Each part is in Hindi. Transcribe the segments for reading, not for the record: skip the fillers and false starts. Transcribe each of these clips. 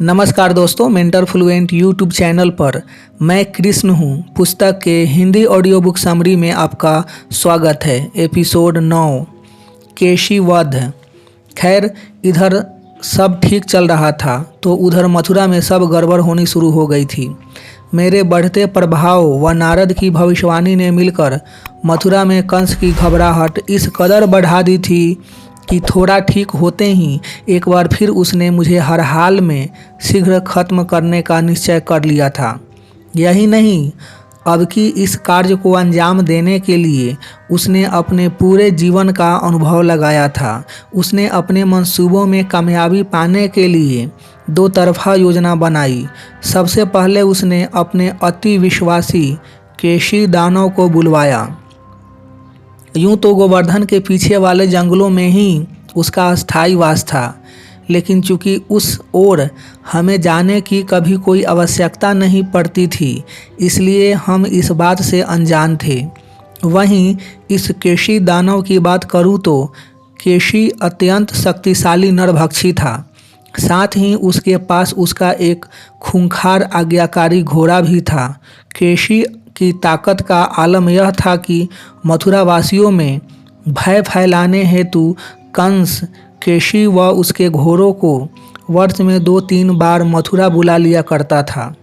नमस्कार दोस्तों, मेंटर फ्लुएंट यूट्यूब चैनल पर मैं कृष्ण हूँ। पुस्तक के हिंदी ऑडियो बुक समरी में आपका स्वागत है। एपिसोड 9 केशी वध। खैर, इधर सब ठीक चल रहा था तो उधर मथुरा में सब गड़बड़ होनी शुरू हो गई थी। मेरे बढ़ते प्रभाव व नारद की भविष्यवाणी ने मिलकर मथुरा में कंस की घबराहट इस कदर बढ़ा दी थी कि थोड़ा ठीक होते ही एक बार फिर उसने मुझे हर हाल में शीघ्र खत्म करने का निश्चय कर लिया था। यही नहीं, अब की इस कार्य को अंजाम देने के लिए उसने अपने पूरे जीवन का अनुभव लगाया था। उसने अपने मंसूबों में कामयाबी पाने के लिए दो तरफा योजना बनाई। सबसे पहले उसने अपने अति विश्वासी केशी दानव को बुलवाया। यूं तो गोवर्धन के पीछे वाले जंगलों में ही उसका स्थायी वास था, लेकिन चूंकि उस ओर हमें जाने की कभी कोई आवश्यकता नहीं पड़ती थी, इसलिए हम इस बात से अनजान थे। वहीं इस केशी दानव की बात करूं तो केशी अत्यंत शक्तिशाली नरभक्षी था। साथ ही उसके पास उसका एक खूंखार आज्ञाकारी घोड़ा भी था। केशी की ताकत का आलम यह था कि मथुरा वासियों में भय फैलाने हेतु कंस केशी व उसके घोड़ों को वर्ष में 2-3 बार मथुरा बुला लिया करता था।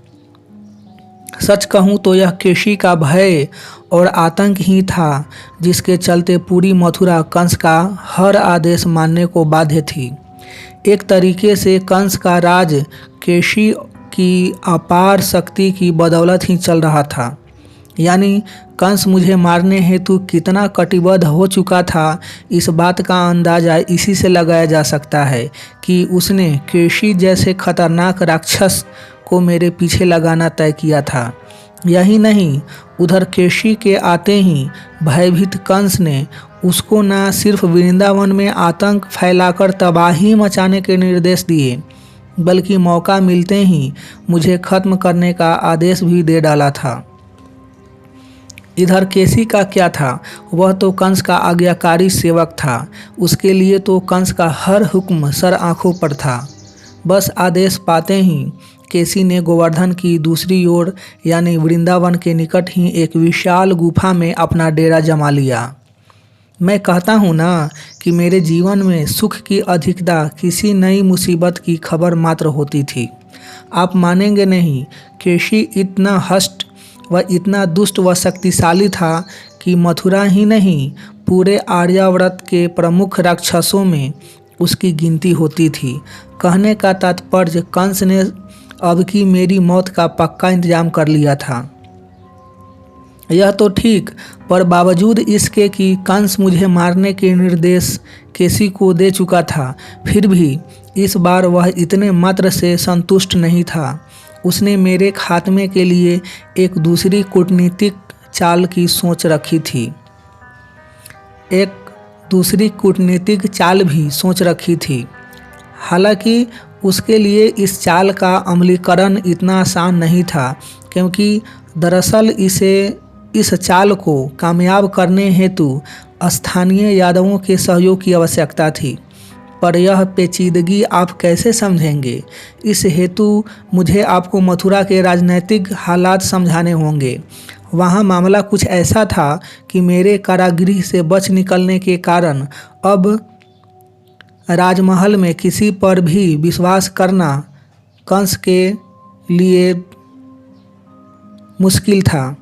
सच कहूँ तो यह केशी का भय और आतंक ही था जिसके चलते पूरी मथुरा कंस का हर आदेश मानने को बाध्य थी। एक तरीके से कंस का राज केशी की अपार शक्ति की बदौलत ही चल रहा था। यानी कंस मुझे मारने हेतु कितना कटिबद्ध हो चुका था, इस बात का अंदाजा इसी से लगाया जा सकता है कि उसने केशी जैसे खतरनाक राक्षस को मेरे पीछे लगाना तय किया था। यही नहीं, उधर केशी के आते ही भयभीत कंस ने उसको न सिर्फ वृंदावन में आतंक फैलाकर तबाही मचाने के निर्देश दिए, बल्कि मौका मिलते ही मुझे खत्म करने का आदेश भी दे डाला था। इधर केशी का क्या था, वह तो कंस का आज्ञाकारी सेवक था। उसके लिए तो कंस का हर हुक्म सर आंखों पर था। बस आदेश पाते ही केशी ने गोवर्धन की दूसरी ओर यानी वृंदावन के निकट ही एक विशाल गुफा में अपना डेरा जमा लिया। मैं कहता हूँ ना कि मेरे जीवन में सुख की अधिकता किसी नई मुसीबत की खबर मात्र होती थी। आप मानेंगे नहीं, केशी इतना हष्ट वह इतना दुष्ट व शक्तिशाली था कि मथुरा ही नहीं, पूरे आर्यावर्त के प्रमुख राक्षसों में उसकी गिनती होती थी। कहने का तात्पर्य, कंस ने अब की मेरी मौत का पक्का इंतजाम कर लिया था। यह तो ठीक, पर बावजूद इसके कि कंस मुझे मारने के निर्देश केशी को दे चुका था, फिर भी इस बार वह इतने मात्र से संतुष्ट नहीं था। उसने मेरे खात्मे के लिए एक दूसरी कूटनीतिक चाल की सोच रखी थी। एक दूसरी कूटनीतिक चाल भी सोच रखी थी। हालांकि उसके लिए इस चाल का अमलीकरण इतना आसान नहीं था, क्योंकि दरअसल इस चाल को कामयाब करने हेतु स्थानीय यादवों के सहयोग की आवश्यकता थी। पर यह पेचीदगी आप कैसे समझेंगे? इस हेतु मुझे आपको मथुरा के राजनीतिक हालात समझाने होंगे। वहाँ मामला कुछ ऐसा था कि मेरे कारागृह से बच निकलने के कारण अब राजमहल में किसी पर भी विश्वास करना कंस के लिए मुश्किल था।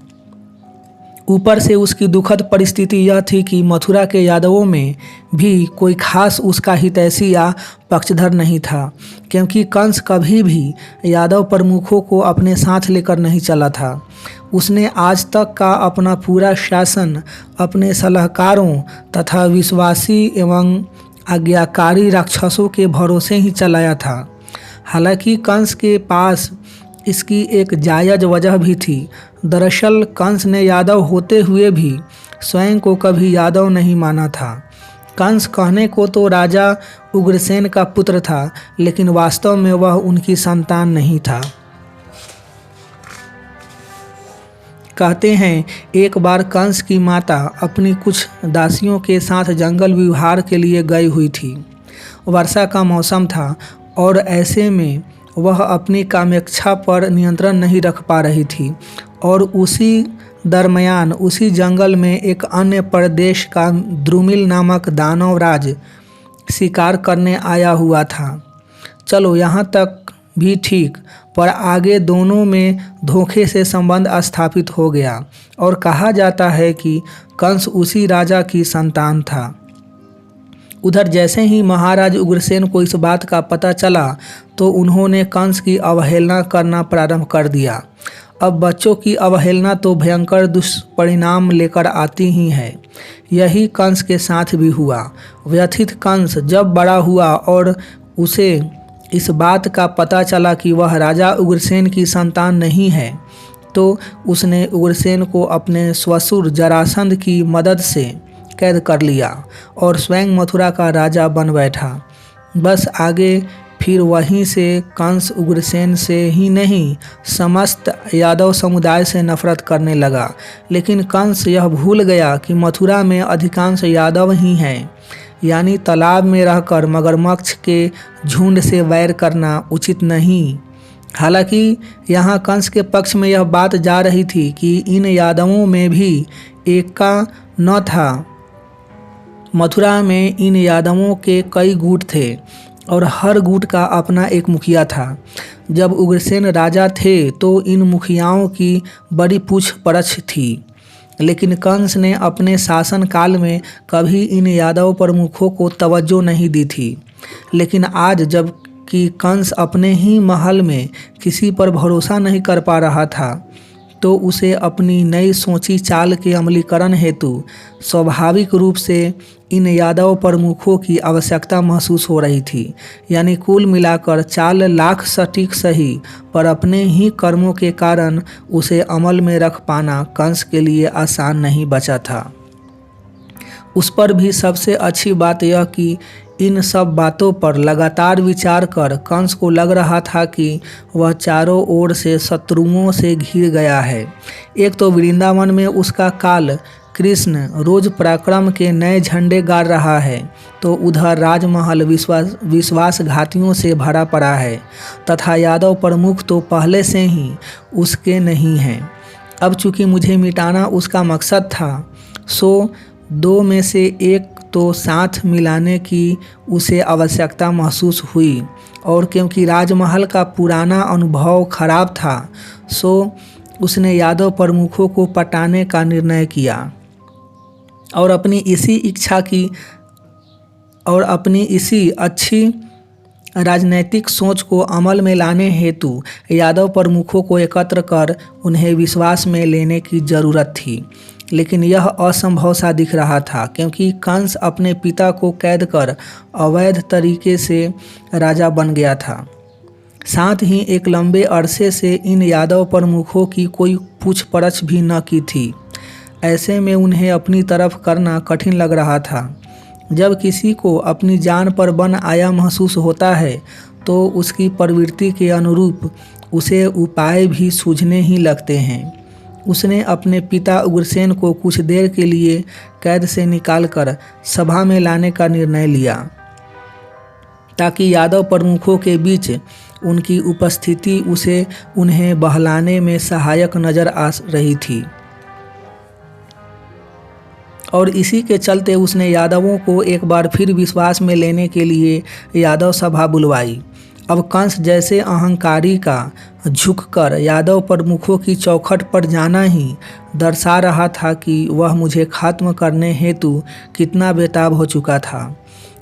ऊपर से उसकी दुखद परिस्थिति यह थी कि मथुरा के यादवों में भी कोई खास उसका हितैषी या पक्षधर नहीं था, क्योंकि कंस कभी भी यादव प्रमुखों को अपने साथ लेकर नहीं चला था। उसने आज तक का अपना पूरा शासन अपने सलाहकारों तथा विश्वासी एवं आज्ञाकारी राक्षसों के भरोसे ही चलाया था। हालांकि कंस के पास इसकी एक जायज वजह भी थी। दरअसल कंस ने यादव होते हुए भी स्वयं को कभी यादव नहीं माना था। कंस कहने को तो राजा उग्रसेन का पुत्र था, लेकिन वास्तव में वह उनकी संतान नहीं था। कहते हैं एक बार कंस की माता अपनी कुछ दासियों के साथ जंगल विहार के लिए गई हुई थी। वर्षा का मौसम था और ऐसे में वह अपनी कामेच्छा पर नियंत्रण नहीं रख पा रही थी और उसी दरमियान उसी जंगल में एक अन्य प्रदेश का द्रुमिल नामक दानव राज शिकार करने आया हुआ था। चलो यहाँ तक भी ठीक, पर आगे दोनों में धोखे से संबंध स्थापित हो गया और कहा जाता है कि कंस उसी राजा की संतान था। उधर जैसे ही महाराज उग्रसेन को इस बात का पता चला तो उन्होंने कंस की अवहेलना करना प्रारंभ कर दिया। अब बच्चों की अवहेलना तो भयंकर दुष्परिणाम लेकर आती ही है। यही कंस के साथ भी हुआ। व्यथित कंस जब बड़ा हुआ और उसे इस बात का पता चला कि वह राजा उग्रसेन की संतान नहीं है, तो उसने उग्रसेन को अपने ससुर जरासंध की मदद से कैद कर लिया और स्वयं मथुरा का राजा बन बैठा। बस आगे फिर वहीं से कंस उग्रसेन से ही नहीं, समस्त यादव समुदाय से नफरत करने लगा। लेकिन कंस यह भूल गया कि मथुरा में अधिकांश यादव ही हैं, यानी तालाब में रहकर मगरमच्छ के झुंड से वैर करना उचित नहीं। हालांकि यहाँ कंस के पक्ष में यह बात जा रही थी कि इन यादवों में भी एका न था। मथुरा में इन यादवों के कई गुट थे और हर गुट का अपना एक मुखिया था। जब उग्रसेन राजा थे तो इन मुखियाओं की बड़ी पूछ-परछ थी, लेकिन कंस ने अपने शासनकाल में कभी इन यादव प्रमुखों को तवज्जो नहीं दी थी। लेकिन आज जब कि कंस अपने ही महल में किसी पर भरोसा नहीं कर पा रहा था, तो उसे अपनी नई सोची चाल के अमलीकरण हेतु स्वाभाविक रूप से इन यादव प्रमुखों की आवश्यकता महसूस हो रही थी। यानी कुल मिलाकर चाल लाख सटीक सही, पर अपने ही कर्मों के कारण उसे अमल में रख पाना कंस के लिए आसान नहीं बचा था। उस पर भी सबसे अच्छी बात यह कि इन सब बातों पर लगातार विचार कर कंस को लग रहा था कि वह चारों ओर से शत्रुओं से घिर गया है। एक तो वृंदावन में उसका काल कृष्ण रोज पराक्रम के नए झंडे गाड़ रहा है, तो उधर राजमहल विश्वासघातियों से भरा पड़ा है तथा यादव प्रमुख तो पहले से ही उसके नहीं हैं। अब चूंकि मुझे मिटाना उसका मकसद था, सो दो में से एक तो साथ मिलाने की उसे आवश्यकता महसूस हुई, और क्योंकि राजमहल का पुराना अनुभव खराब था, सो उसने यादव प्रमुखों को पटाने का निर्णय किया और अपनी इसी अच्छी राजनैतिक सोच को अमल में लाने हेतु यादव प्रमुखों को एकत्र कर उन्हें विश्वास में लेने की जरूरत थी। लेकिन यह असंभव सा दिख रहा था, क्योंकि कंस अपने पिता को कैद कर अवैध तरीके से राजा बन गया था। साथ ही एक लंबे अरसे से इन यादव प्रमुखों की कोई पूछ-परछ भी न की थी। ऐसे में उन्हें अपनी तरफ करना कठिन लग रहा था। जब किसी को अपनी जान पर बन आया महसूस होता है, तो उसकी प्रवृत्ति के अनुरूप उसे उपाय भी सूझने ही लगते हैं। उसने अपने पिता उग्रसेन को कुछ देर के लिए कैद से निकालकर सभा में लाने का निर्णय लिया, ताकि यादव प्रमुखों के बीच उनकी उपस्थिति उन्हें बहलाने में सहायक नजर आ रही थी। और इसी के चलते उसने यादवों को एक बार फिर विश्वास में लेने के लिए यादव सभा बुलवाई। अब कंस जैसे अहंकारी का झुककर यादव प्रमुखों की चौखट पर जाना ही दर्शा रहा था कि वह मुझे खत्म करने हेतु कितना बेताब हो चुका था।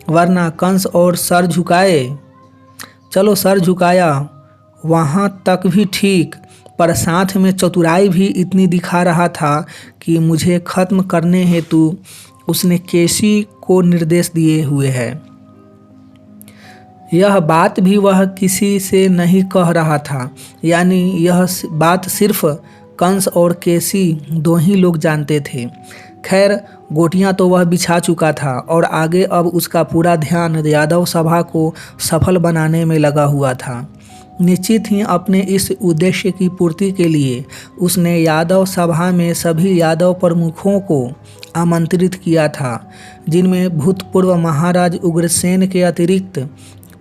वरना कंस और सर झुकाए, चलो सर झुकाया वहाँ तक भी ठीक, पर साथ में चतुराई भी इतनी दिखा रहा था कि मुझे खत्म करने हेतु उसने केशी को निर्देश दिए हुए है। यह बात भी वह किसी से नहीं कह रहा था, यानी यह बात सिर्फ कंस और केशी दो ही लोग जानते थे। खैर, गोटियां तो वह बिछा चुका था और आगे अब उसका पूरा ध्यान यादव सभा को सफल बनाने में लगा हुआ था। निश्चित ही अपने इस उद्देश्य की पूर्ति के लिए उसने यादव सभा में सभी यादव प्रमुखों को आमंत्रित किया था, जिनमें भूतपूर्व महाराज उग्रसेन के अतिरिक्त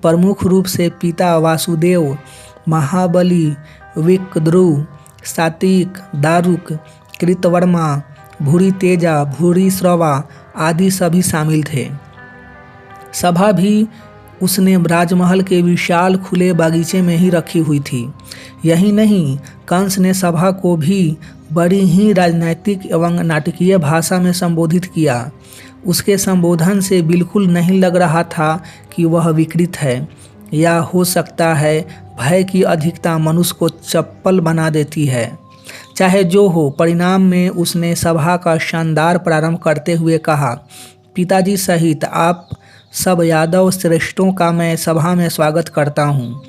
प्रमुख रूप से पिता वासुदेव, महाबली, विक्रद्रुव, सात्विक, दारुक, कृतवर्मा, भूरितेजा, भूरिश्रवा आदि सभी शामिल थे। सभा भी उसने राजमहल के विशाल खुले बागीचे में ही रखी हुई थी। यही नहीं, कंस ने सभा को भी बड़ी ही राजनैतिक एवं नाटकीय भाषा में संबोधित किया। उसके संबोधन से बिल्कुल नहीं लग रहा था कि वह विकृत है, या हो सकता है भय की अधिकता मनुष्य को चप्पल बना देती है। चाहे जो हो, परिणाम में उसने सभा का शानदार प्रारंभ करते हुए कहा, पिताजी सहित आप सब यादव श्रेष्ठों का मैं सभा में स्वागत करता हूँ।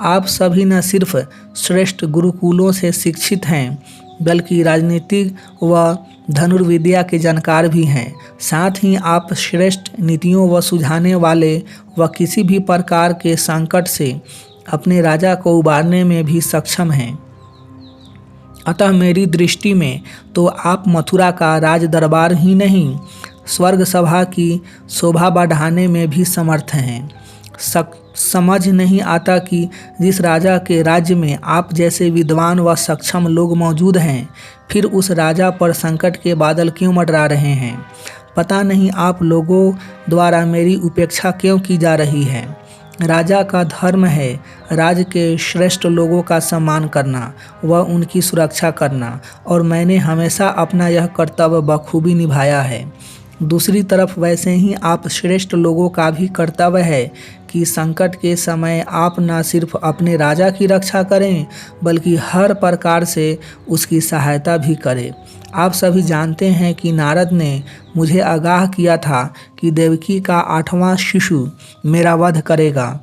आप सभी न सिर्फ श्रेष्ठ गुरुकुलों से शिक्षित हैं, बल्कि राजनीतिक व धनुर्विद्या के जानकार भी हैं। साथ ही आप श्रेष्ठ नीतियों व सुझाने वाले व किसी भी प्रकार के संकट से अपने राजा को उबारने में भी सक्षम हैं। अतः मेरी दृष्टि में तो आप मथुरा का राज दरबार ही नहीं, स्वर्ग सभा की शोभा बढ़ाने में भी समर्थ हैं। समझ नहीं आता कि जिस राजा के राज्य में आप जैसे विद्वान व सक्षम लोग मौजूद हैं, फिर उस राजा पर संकट के बादल क्यों मंडरा रहे हैं। पता नहीं आप लोगों द्वारा मेरी उपेक्षा क्यों की जा रही है। राजा का धर्म है राज्य के श्रेष्ठ लोगों का सम्मान करना व उनकी सुरक्षा करना, और मैंने हमेशा अपना यह कर्तव्य बखूबी निभाया है। दूसरी तरफ वैसे ही आप श्रेष्ठ लोगों का भी कर्तव्य है कि संकट के समय आप न सिर्फ अपने राजा की रक्षा करें, बल्कि हर प्रकार से उसकी सहायता भी करें। आप सभी जानते हैं कि नारद ने मुझे आगाह किया था कि देवकी का 8वां शिशु मेरा वध करेगा।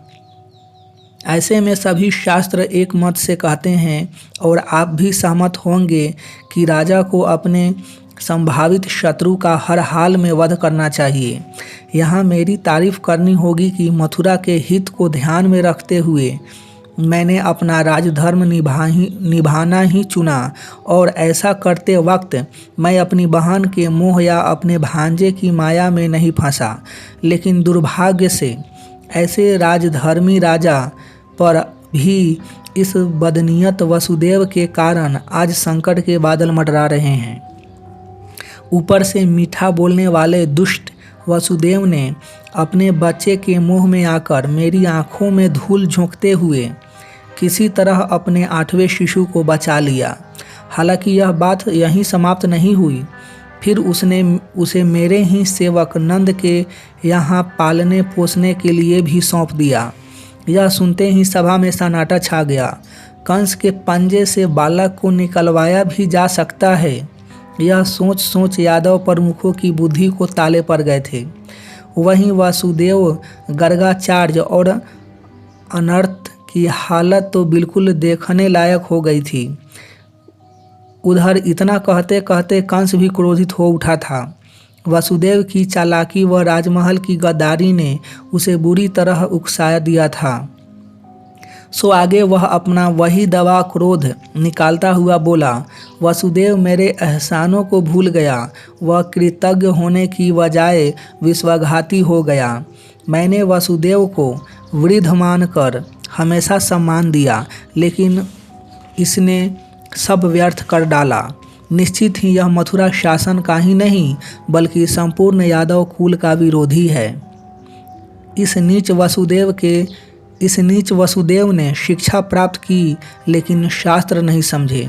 ऐसे में सभी शास्त्र एक मत से कहते हैं, और आप भी सहमत होंगे कि राजा को अपने संभावित शत्रु का हर हाल में वध करना चाहिए। यहाँ मेरी तारीफ करनी होगी कि मथुरा के हित को ध्यान में रखते हुए मैंने अपना राजधर्म निभाना ही चुना, और ऐसा करते वक्त मैं अपनी बहन के मोह या अपने भांजे की माया में नहीं फंसा। लेकिन दुर्भाग्य से ऐसे राजधर्मी राजा पर भी इस बदनीयत वसुदेव के कारण आज संकट के बादल मंडरा रहे हैं। ऊपर से मीठा बोलने वाले दुष्ट वसुदेव ने अपने बच्चे के मुंह में आकर मेरी आंखों में धूल झोंकते हुए किसी तरह अपने 8वें शिशु को बचा लिया। हालांकि यह बात यहीं समाप्त नहीं हुई, फिर उसने उसे मेरे ही सेवक नंद के यहाँ पालने पोसने के लिए भी सौंप दिया। यह सुनते ही सभा में सन्नाटा छा गया। कंस के पंजे से बालक को निकलवाया भी जा सकता है, यह सोच सोच यादव प्रमुखों की बुद्धि को ताले पड़ गए थे। वहीं वासुदेव, गर्गाचार्य और अनर्थ की हालत तो बिल्कुल देखने लायक हो गई थी। उधर इतना कहते कहते कंस भी क्रोधित हो उठा था। वसुदेव की चालाकी व राजमहल की गद्दारी ने उसे बुरी तरह उकसा दिया था। सो आगे वह अपना वही दवा क्रोध निकालता हुआ बोला, वसुदेव मेरे एहसानों को भूल गया, वह कृतज्ञ होने की बजाय विश्वासघाती हो गया। मैंने वसुदेव को वृद्ध मानकर हमेशा सम्मान दिया, लेकिन इसने सब व्यर्थ कर डाला। निश्चित ही यह मथुरा शासन का ही नहीं, बल्कि संपूर्ण यादव कुल का विरोधी है। इस नीच वसुदेव ने शिक्षा प्राप्त की, लेकिन शास्त्र नहीं समझे।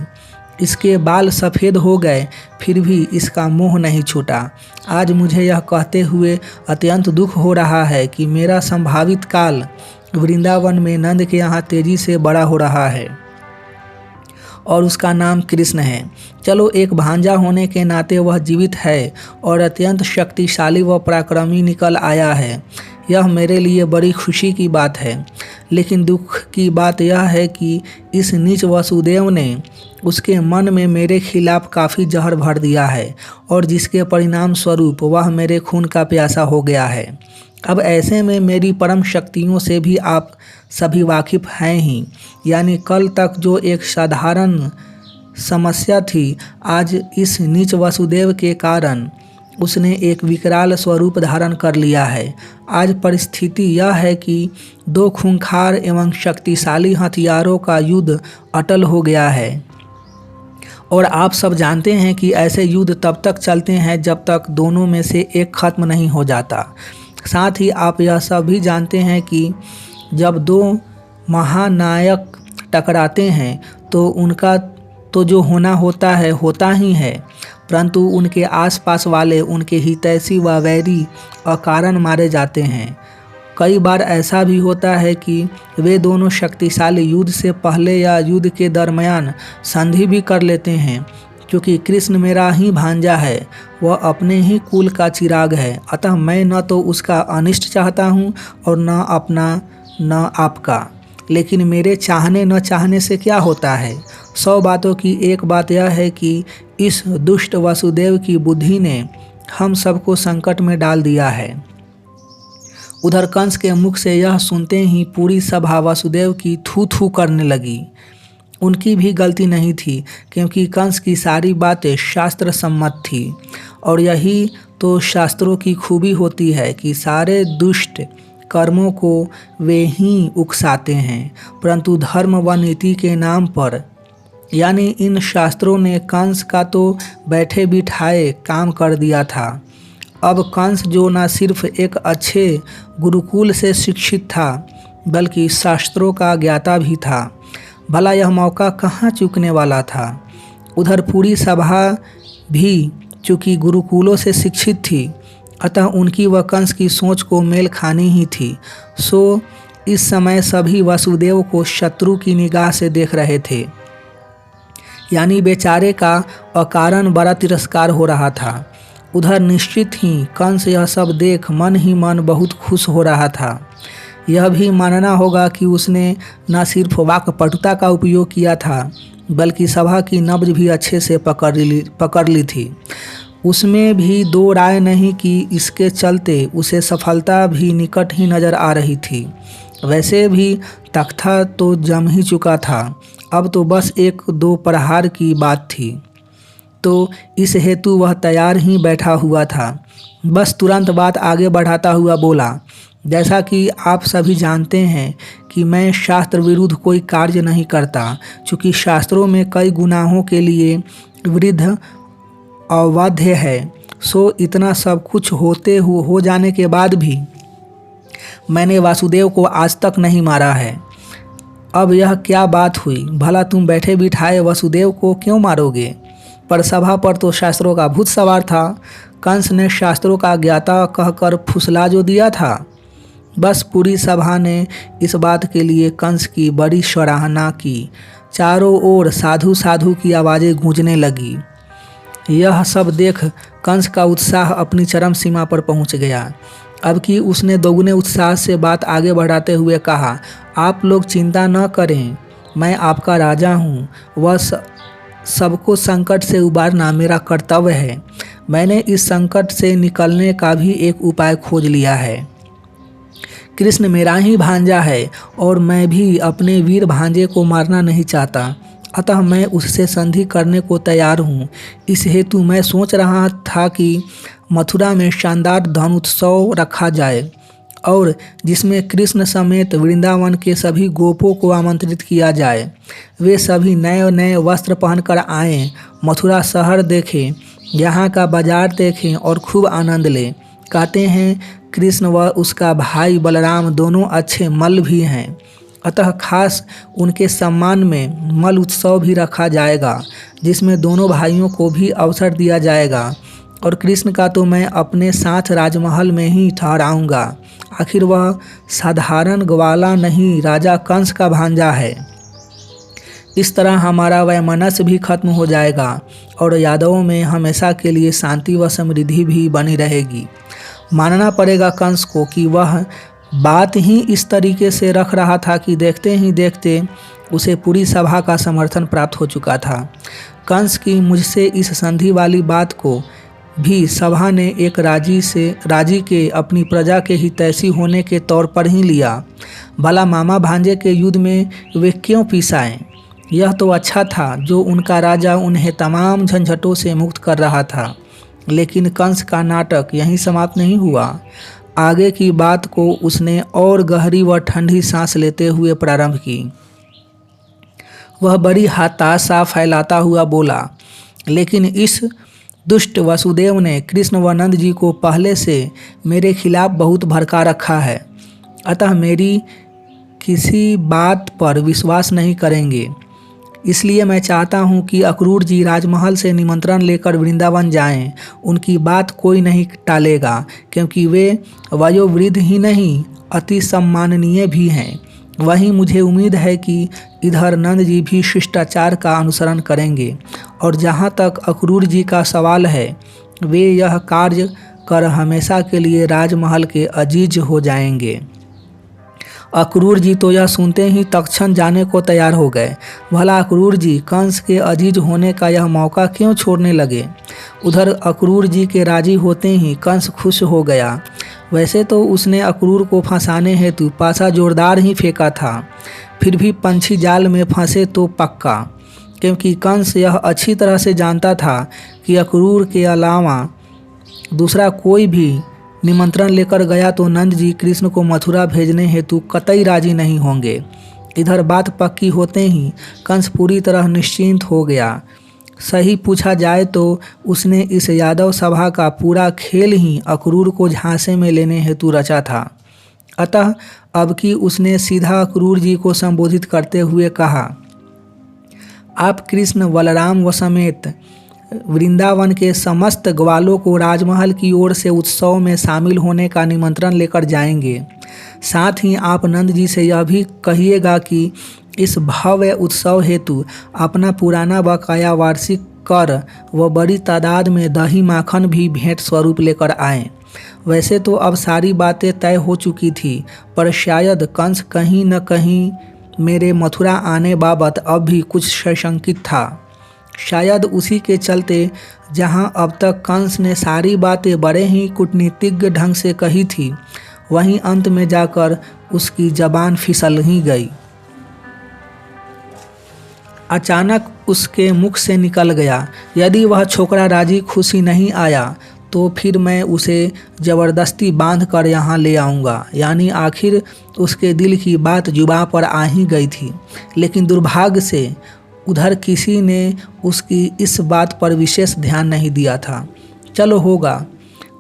इसके बाल सफ़ेद हो गए, फिर भी इसका मोह नहीं छूटा। आज मुझे यह कहते हुए अत्यंत दुख हो रहा है कि मेरा संभावित काल वृंदावन में नंद के यहाँ तेजी से बड़ा हो रहा है, और उसका नाम कृष्ण है। चलो, एक भांजा होने के नाते वह जीवित है और अत्यंत शक्तिशाली व पराक्रमी निकल आया है। यह मेरे लिए बड़ी खुशी की बात है। लेकिन दुख की बात यह है कि इस नीच वसुदेव ने उसके मन में मेरे खिलाफ काफ़ी जहर भर दिया है, और जिसके परिणाम स्वरूप वह मेरे खून का प्यासा हो गया है। अब ऐसे में मेरी परम शक्तियों से भी आप सभी वाकिफ़ हैं ही। यानी कल तक जो एक साधारण समस्या थी, आज इस नीच वसुदेव के कारण उसने एक विकराल स्वरूप धारण कर लिया है। आज परिस्थिति यह है कि दो खूंखार एवं शक्तिशाली हथियारों का युद्ध अटल हो गया है और आप सब जानते हैं कि ऐसे युद्ध तब तक चलते हैं जब तक दोनों में से एक खत्म नहीं हो जाता। साथ ही आप यह सब भी जानते हैं कि जब दो महानायक टकराते हैं तो उनका तो जो होना होता है होता ही है, परंतु उनके आसपास वाले उनके हितैषी व वैरी अकारण मारे जाते हैं। कई बार ऐसा भी होता है कि वे दोनों शक्तिशाली युद्ध से पहले या युद्ध के दरमियान संधि भी कर लेते हैं। क्योंकि कृष्ण मेरा ही भांजा है, वह अपने ही कुल का चिराग है, अतः मैं न तो उसका अनिष्ट चाहता हूँ और न अपना न आपका। लेकिन मेरे चाहने न चाहने से क्या होता है। 100 बातों की एक बात यह है कि इस दुष्ट वसुदेव की बुद्धि ने हम सबको संकट में डाल दिया है। उधर कंस के मुख से यह सुनते ही पूरी सभा वसुदेव की थू थू करने लगी। उनकी भी गलती नहीं थी, क्योंकि कंस की सारी बातें शास्त्र सम्मत थी और यही तो शास्त्रों की खूबी होती है कि सारे दुष्ट कर्मों को वे ही उकसाते हैं, परंतु धर्म व नीति के नाम पर, यानी इन शास्त्रों ने कंस का तो बैठे बिठाए काम कर दिया था। अब कंस जो न सिर्फ एक अच्छे गुरुकुल से शिक्षित था बल्कि शास्त्रों का ज्ञाता भी था। भला यह मौका कहाँ चूकने वाला था। उधर पूरी सभा भी चूँकि गुरुकुलों से शिक्षित थी, अतः उनकी व कंस की सोच को मेल खानी ही थी। सो इस समय सभी वसुदेव को शत्रु की निगाह से देख रहे थे, यानी बेचारे का अकारण बड़ा तिरस्कार हो रहा था। उधर निश्चित ही कंस यह सब देख मन ही मन बहुत खुश हो रहा था। यह भी मानना होगा कि उसने न सिर्फ वाक्पटुता का उपयोग किया था बल्कि सभा की नब्ज भी अच्छे से पकड़ ली थी। उसमें भी दो राय नहीं कि इसके चलते उसे सफलता भी निकट ही नज़र आ रही थी। वैसे भी तख्ता तो जम ही चुका था, अब तो बस 1-2 प्रहार की बात थी, तो इस हेतु वह तैयार ही बैठा हुआ था। बस तुरंत बात आगे बढ़ाता हुआ बोला, जैसा कि आप सभी जानते हैं कि मैं शास्त्र विरुद्ध कोई कार्य नहीं करता, चूँकि शास्त्रों में कई गुनाहों के लिए विरुद्ध अवध्य है। सो इतना सब कुछ हो जाने के बाद भी मैंने वासुदेव को आज तक नहीं मारा है। अब यह क्या बात हुई। भला तुम बैठे बिठाए वसुदेव को क्यों मारोगे। पर सभा पर तो शास्त्रों का भूत सवार था। कंस ने शास्त्रों का ज्ञाता कहकर फुसला जो दिया था। बस पूरी सभा ने इस बात के लिए कंस की बड़ी सराहना की। चारों ओर साधु साधु की आवाज़ें गूंजने लगी। यह सब देख कंस का उत्साह अपनी चरम सीमा पर पहुंच गया। अब कि उसने दोगुने उत्साह से बात आगे बढ़ाते हुए कहा, आप लोग चिंता न करें, मैं आपका राजा हूँ। वह सबको संकट से उबारना मेरा कर्तव्य है। मैंने इस संकट से निकलने का भी एक उपाय खोज लिया है। कृष्ण मेरा ही भांजा है और मैं भी अपने वीर भांजे को मारना नहीं चाहता, अतः मैं उससे संधि करने को तैयार हूँ। इस हेतु मैं सोच रहा था कि मथुरा में शानदार धनोत्सव रखा जाए और जिसमें कृष्ण समेत वृंदावन के सभी गोपों को आमंत्रित किया जाए। वे सभी नए नए वस्त्र पहनकर आएं, मथुरा शहर देखें, यहाँ का बाजार देखें और खूब आनंद लें। कहते हैं कृष्ण व उसका भाई बलराम दोनों अच्छे मल्ल भी हैं, अतः खास उनके सम्मान में मल्ल उत्सव भी रखा जाएगा, जिसमें दोनों भाइयों को भी अवसर दिया जाएगा। और कृष्ण का तो मैं अपने साथ राजमहल में ही ठहराऊंगा। आखिर वह साधारण ग्वाला नहीं, राजा कंस का भांजा है। इस तरह हमारा वैमनस्य भी खत्म हो जाएगा और यादवों में हमेशा के लिए शांति व समृद्धि भी बनी रहेगी। मानना पड़ेगा कंस को कि वह बात ही इस तरीके से रख रहा था कि देखते ही देखते उसे पूरी सभा का समर्थन प्राप्त हो चुका था। कंस की मुझसे इस संधि वाली बात को भी सभा ने एक राजी के अपनी प्रजा के हितैषी होने के तौर पर ही लिया। भला मामा भांजे के युद्ध में वे क्यों पिसाएं। यह तो अच्छा था जो उनका राजा उन्हें तमाम झंझटों से मुक्त कर रहा था। लेकिन कंस का नाटक यहीं समाप्त नहीं हुआ। आगे की बात को उसने और गहरी व ठंडी सांस लेते हुए प्रारंभ की। वह बड़ी हताशा फैलाता हुआ बोला, लेकिन इस दुष्ट वसुदेव ने कृष्ण व नंद जी को पहले से मेरे खिलाफ बहुत भड़का रखा है, अतः मेरी किसी बात पर विश्वास नहीं करेंगे। इसलिए मैं चाहता हूँ कि अक्रूर जी राजमहल से निमंत्रण लेकर वृंदावन जाएं। उनकी बात कोई नहीं टालेगा, क्योंकि वे वयोवृद्ध ही नहीं अति सम्माननीय भी हैं। वहीं मुझे उम्मीद है कि इधर नंद जी भी शिष्टाचार का अनुसरण करेंगे, और जहाँ तक अक्रूर जी का सवाल है, वे यह कार्य कर हमेशा के लिए राजमहल के अजीज हो जाएंगे। अक्रूर जी तो यह सुनते ही तत्क्षण जाने को तैयार हो गए। भला अक्रूर जी कंस के अजीज होने का यह मौका क्यों छोड़ने लगे? उधर अक्रूर जी के राजी होते ही कंस खुश हो गया। वैसे तो उसने अक्रूर को फंसाने हेतु पासा जोरदार ही फेंका था, फिर भी पंछी जाल में फंसे तो पक्का, क्योंकि कंस यह अच्छी तरह से जानता था कि अक्रूर के अलावा दूसरा कोई भी निमंत्रण लेकर गया तो नंद जी कृष्ण को मथुरा भेजने हेतु कतई राजी नहीं होंगे। इधर बात पक्की होते ही कंस पूरी तरह निश्चिंत हो गया। सही पूछा जाए तो उसने इस यादव सभा का पूरा खेल ही अक्रूर को झांसे में लेने हेतु रचा था। अतः अब की उसने सीधा अक्रूर जी को संबोधित करते हुए कहा, आप कृष्ण बलराम व समेत वृंदावन के समस्त ग्वालों को राजमहल की ओर से उत्सव में शामिल होने का निमंत्रण लेकर जाएंगे। साथ ही आप नंद जी से यह भी कहिएगा कि इस भव्य उत्सव हेतु अपना पुराना बकाया वार्षिक कर व बड़ी तादाद में दही माखन भी भेंट स्वरूप लेकर आएं। वैसे तो अब सारी बातें तय हो चुकी थी, पर शायद कंस कहीं न कहीं मेरे मथुरा आने बाबत अब भी कुछ सशंकित था। शायद उसी के चलते जहां अब तक कंस ने सारी बातें बड़े ही कूटनीतिज्ञ ढंग से कही थी, वहीं अंत में जाकर उसकी जबान फिसल ही गई। अचानक उसके मुख से निकल गया, यदि वह छोकरा राजी खुशी नहीं आया तो फिर मैं उसे ज़बरदस्ती बांध कर यहाँ ले आऊँगा। यानी आखिर उसके दिल की बात जुबां पर आ ही गई थी, लेकिन दुर्भाग्य से उधर किसी ने उसकी इस बात पर विशेष ध्यान नहीं दिया था। चलो होगा।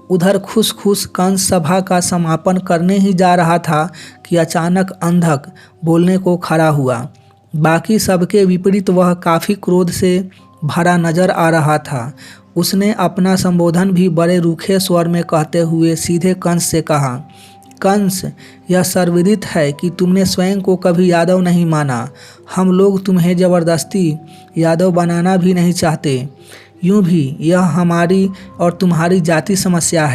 उधर खुश खुश कंस सभा का समापन करने ही जा रहा था कि अचानक अंधक बोलने को खड़ा हुआ। बाकी सबके विपरीत वह काफ़ी क्रोध से भरा नजर आ रहा था। उसने अपना संबोधन भी बड़े रूखे स्वर में कहते हुए सीधे कंस से कहा, कंस, यह सर्वविदित है कि तुमने स्वयं को कभी यादव नहीं माना। हम लोग तुम्हें ज़बरदस्ती यादव बनाना भी नहीं चाहते। यूँ भी यह हमारी और तुम्हारी जाति समस्या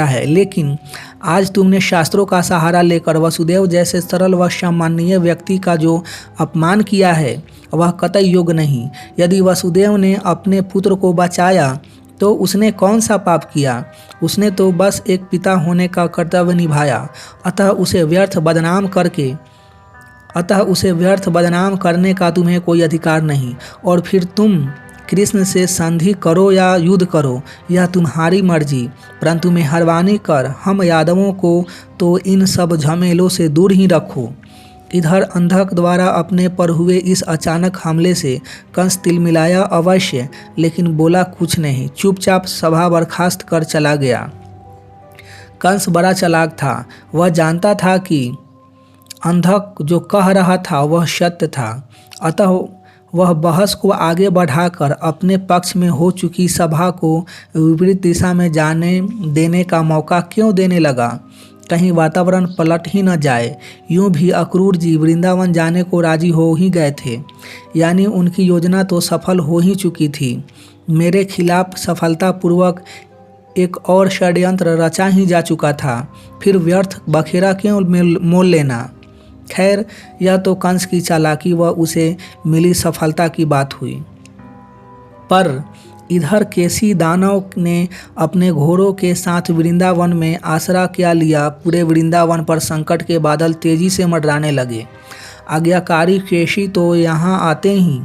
है, लेकिन आज तुमने शास्त्रों का सहारा लेकर वसुदेव जैसे सरल व सम्माननीय व्यक्ति का जो अपमान किया है, वह कतई योग्य नहीं। यदि वसुदेव ने अपने पुत्र को बचाया तो उसने कौन सा पाप किया? उसने तो बस एक पिता होने का कर्तव्य निभाया। अतः उसे व्यर्थ बदनाम करने का तुम्हें कोई अधिकार नहीं। और फिर तुम कृष्ण से संधि करो या युद्ध करो, यह तुम्हारी मर्जी, परंतु मेहरबानी कर हम यादवों को तो इन सब झमेलों से दूर ही रखो। इधर अंधक द्वारा अपने पर हुए इस अचानक हमले से कंस तिलमिलाया अवश्य, लेकिन बोला कुछ नहीं, चुपचाप सभा बर्खास्त कर चला गया। कंस बड़ा चालाक था। वह जानता था कि अंधक जो कह रहा था वह सत्य था, अतः वह बहस को आगे बढ़ाकर अपने पक्ष में हो चुकी सभा को विपरीत दिशा में जाने देने का मौका क्यों देने लगा? कहीं वातावरण पलट ही न जाए। यूं भी अक्रूर जी वृंदावन जाने को राजी हो ही गए थे, यानी उनकी योजना तो सफल हो ही चुकी थी। मेरे खिलाफ सफलतापूर्वक एक और षड्यंत्र रचा ही जा चुका था, फिर व्यर्थ बखेरा क्यों मोल लेना? खैर, यह तो कंस की चालाकी व उसे मिली सफलता की बात हुई। पर इधर केसी दानव ने अपने घोड़ों के साथ वृंदावन में आसरा क्या लिया। पूरे वृंदावन पर संकट के बादल तेजी से मंडराने लगे। आज्ञाकारी केसी तो यहाँ आते ही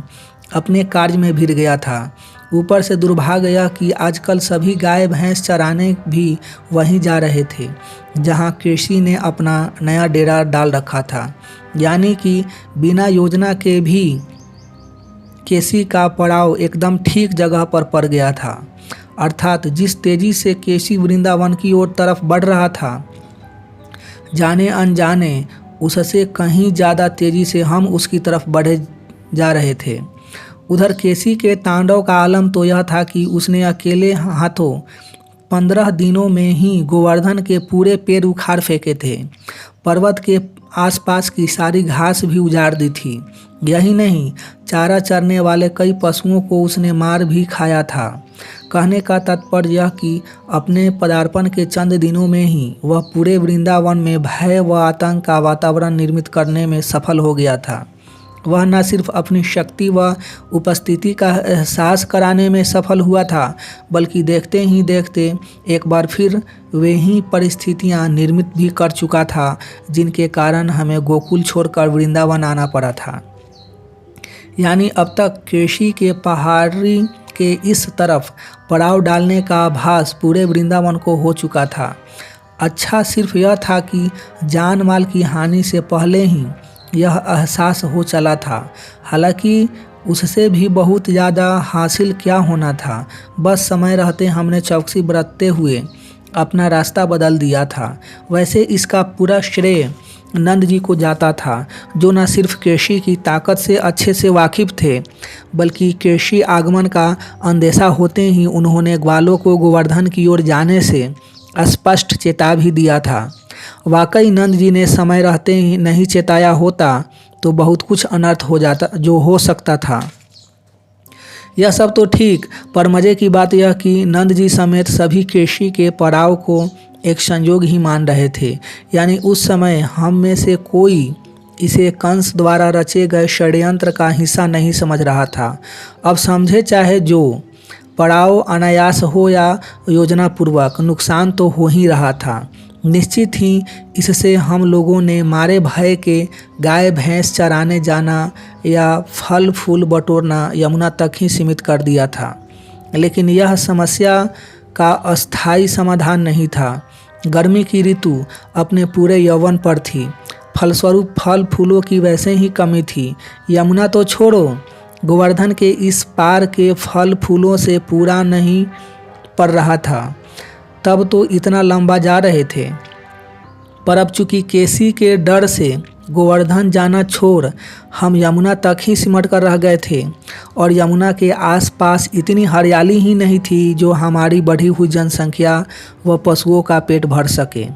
अपने कार्य में भिड़ गया था। ऊपर से दुर्भाग्य यह कि आजकल सभी गाय भैंस चराने भी वहीं जा रहे थे जहां केशी ने अपना नया डेरा डाल रखा था। यानी कि बिना योजना के भी केशी का पड़ाव एकदम ठीक जगह पर पड़ गया था। अर्थात जिस तेजी से केशी वृंदावन की ओर तरफ बढ़ रहा था, जाने अनजाने उससे कहीं ज़्यादा तेज़ी से हम उसकी तरफ बढ़े जा रहे थे। उधर केशी के तांडव का आलम तो यह था कि उसने अकेले हाथों 15 दिनों में ही गोवर्धन के पूरे पेड़ उखाड़ फेंके थे। पर्वत के आसपास की सारी घास भी उजाड़ दी थी। यही नहीं, चारा चरने वाले कई पशुओं को उसने मार भी खाया था। कहने का तात्पर्य यह कि अपने पदार्पण के चंद दिनों में ही वह पूरे वृंदावन में भय व आतंक का वातावरण निर्मित करने में सफल हो गया था। वह न सिर्फ अपनी शक्ति व उपस्थिति का एहसास कराने में सफल हुआ था, बल्कि देखते ही देखते एक बार फिर वे ही परिस्थितियां निर्मित भी कर चुका था जिनके कारण हमें गोकुल छोड़कर वृंदावन आना पड़ा था। यानी अब तक केशी के पहाड़ी के इस तरफ पड़ाव डालने का आभास पूरे वृंदावन को हो चुका था। अच्छा सिर्फ यह था कि जान माल की हानि से पहले ही यह एहसास हो चला था। हालांकि उससे भी बहुत ज़्यादा हासिल क्या होना था, बस समय रहते हमने चौकसी बरतते हुए अपना रास्ता बदल दिया था। वैसे इसका पूरा श्रेय नंद जी को जाता था, जो न सिर्फ केशी की ताकत से अच्छे से वाकिफ थे, बल्कि केशी आगमन का अंदेशा होते ही उन्होंने ग्वालों को गोवर्धन की ओर जाने से स्पष्ट चेता भी दिया था। वाकई नंद जी ने समय रहते ही नहीं चेताया होता तो बहुत कुछ अनर्थ हो जाता जो हो सकता था। यह सब तो ठीक, पर मज़े की बात यह कि नंद जी समेत सभी केशी के पड़ाव को एक संयोग ही मान रहे थे। यानी उस समय हम में से कोई इसे कंस द्वारा रचे गए षड्यंत्र का हिस्सा नहीं समझ रहा था। अब समझे चाहे जो, पड़ाव अनायास हो या योजनापूर्वक, नुकसान तो हो ही रहा था। निश्चित ही इससे हम लोगों ने मारे भय के गाय भैंस चराने जाना या फल फूल बटोरना यमुना तक ही सीमित कर दिया था। लेकिन यह समस्या का अस्थायी समाधान नहीं था। गर्मी की ऋतु अपने पूरे यौवन पर थी, फलस्वरूप फल फूलों की वैसे ही कमी थी। यमुना तो छोड़ो, गोवर्धन के इस पार के फल फूलों से पूरा नहीं पड़ रहा था। तब तो इतना लंबा जा रहे थे, पर अब चूंकि केशी के डर से गोवर्धन जाना छोड़ हम यमुना तक ही सिमट कर रह गए थे, और यमुना के आसपास इतनी हरियाली ही नहीं थी जो हमारी बढ़ी हुई जनसंख्या व पशुओं का पेट भर सके।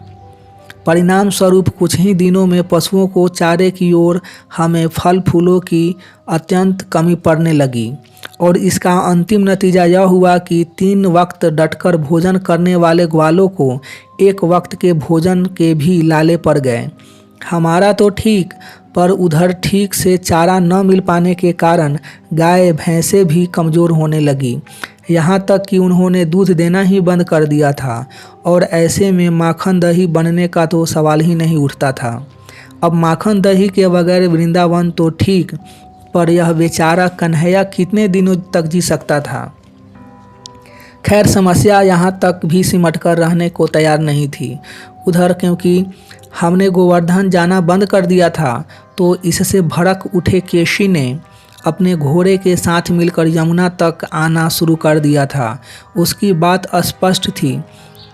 परिणाम स्वरूप कुछ ही दिनों में पशुओं को चारे की ओर हमें फल फूलों की अत्यंत कमी पड़ने लगी, और इसका अंतिम नतीजा यह हुआ कि 3 वक्त डटकर भोजन करने वाले ग्वालों को 1 वक्त के भोजन के भी लाले पड़ गए। हमारा तो ठीक, पर उधर ठीक से चारा न मिल पाने के कारण गाय भैंसें भी कमज़ोर होने लगी, यहाँ तक कि उन्होंने दूध देना ही बंद कर दिया था, और ऐसे में माखन दही बनने का तो सवाल ही नहीं उठता था। अब माखन दही के बगैर वृंदावन तो ठीक, पर यह बेचारा कन्हैया कितने दिनों तक जी सकता था। खैर, समस्या यहाँ तक भी सिमट कर रहने को तैयार नहीं थी। उधर क्योंकि हमने गोवर्धन जाना बंद कर दिया था, तो इससे भड़क उठे केशी ने अपने घोड़े के साथ मिलकर यमुना तक आना शुरू कर दिया था। उसकी बात स्पष्ट थी,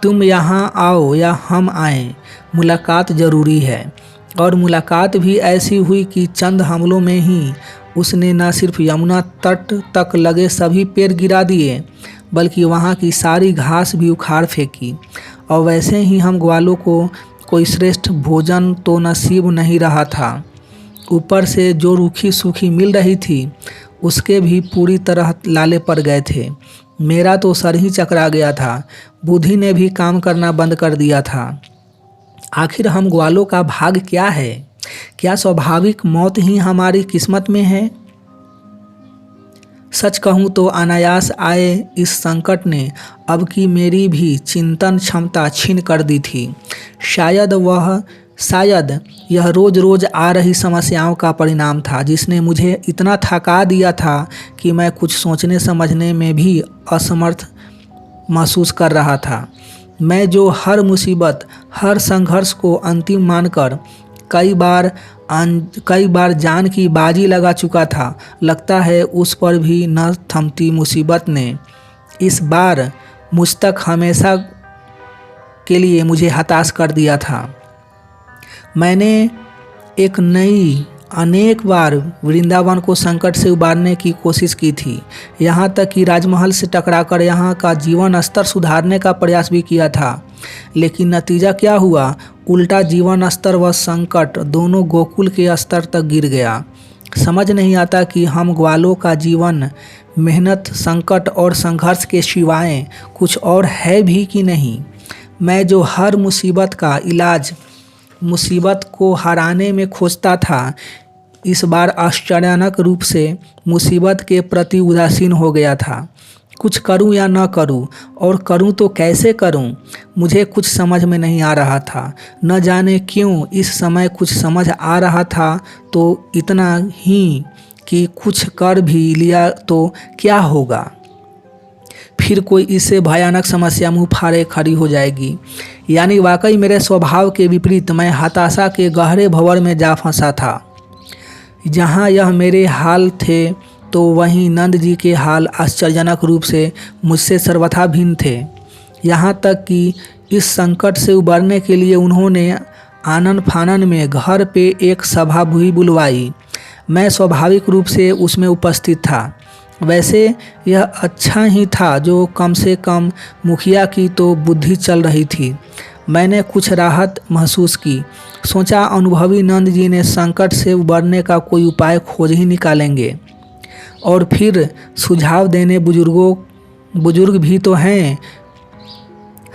तुम यहाँ आओ या हम आएं, मुलाकात ज़रूरी है। और मुलाकात भी ऐसी हुई कि चंद हमलों में ही उसने न सिर्फ यमुना तट तक लगे सभी पेड़ गिरा दिए, बल्कि वहाँ की सारी घास भी उखाड़ फेंकी। और वैसे ही हम ग्वालों को कोई श्रेष्ठ भोजन तो नसीब नहीं रहा था, ऊपर से जो रूखी सूखी मिल रही थी उसके भी पूरी तरह लाले पड़ गए थे। मेरा तो सर ही चकरा गया था, बुद्धि ने भी काम करना बंद कर दिया था। आखिर हम ग्वालों का भाग क्या है? क्या स्वाभाविक मौत ही हमारी किस्मत में है? सच कहूँ तो अनायास आए इस संकट ने अब की मेरी भी चिंतन क्षमता छीन कर दी थी। शायद वह शायद यह रोज़ रोज़ आ रही समस्याओं का परिणाम था, जिसने मुझे इतना थका दिया था कि मैं कुछ सोचने समझने में भी असमर्थ महसूस कर रहा था। मैं जो हर मुसीबत, हर संघर्ष को अंतिम मानकर कई बार जान की बाजी लगा चुका था, लगता है उस पर भी न थमती मुसीबत ने इस बार मुझ तक हमेशा के लिए मुझे हताश कर दिया था। मैंने अनेक बार वृंदावन को संकट से उबारने की कोशिश की थी, यहाँ तक कि राजमहल से टकराकर यहाँ का जीवन स्तर सुधारने का प्रयास भी किया था। लेकिन नतीजा क्या हुआ? उल्टा जीवन स्तर व संकट दोनों गोकुल के स्तर तक गिर गया। समझ नहीं आता कि हम ग्वालों का जीवन मेहनत, संकट और संघर्ष के सिवाय कुछ और है भी कि नहीं। मैं जो हर मुसीबत का इलाज मुसीबत को हराने में खोजता था, इस बार आश्चर्यजनक रूप से मुसीबत के प्रति उदासीन हो गया था। कुछ करूं या न करूं, और करूं तो कैसे करूं, मुझे कुछ समझ में नहीं आ रहा था। न जाने क्यों इस समय कुछ समझ आ रहा था तो इतना ही कि कुछ कर भी लिया तो क्या होगा, फिर कोई इससे भयानक समस्या मुँह फाड़े खड़ी हो जाएगी। यानी वाकई मेरे स्वभाव के विपरीत मैं हताशा के गहरे भंवर में जा फंसा था। जहाँ यह मेरे हाल थे तो वहीं नंद जी के हाल आश्चर्यजनक रूप से मुझसे सर्वथा भिन्न थे। यहाँ तक कि इस संकट से उबरने के लिए उन्होंने आनन फानन में घर पे एक सभा भी बुलवाई। मैं स्वाभाविक रूप से उसमें उपस्थित था। वैसे यह अच्छा ही था जो कम से कम मुखिया की तो बुद्धि चल रही थी। मैंने कुछ राहत महसूस की। सोचा अनुभवी नंद जी ने संकट से उबरने का कोई उपाय खोज ही निकालेंगे। और फिर सुझाव देने बुजुर्ग भी तो हैं।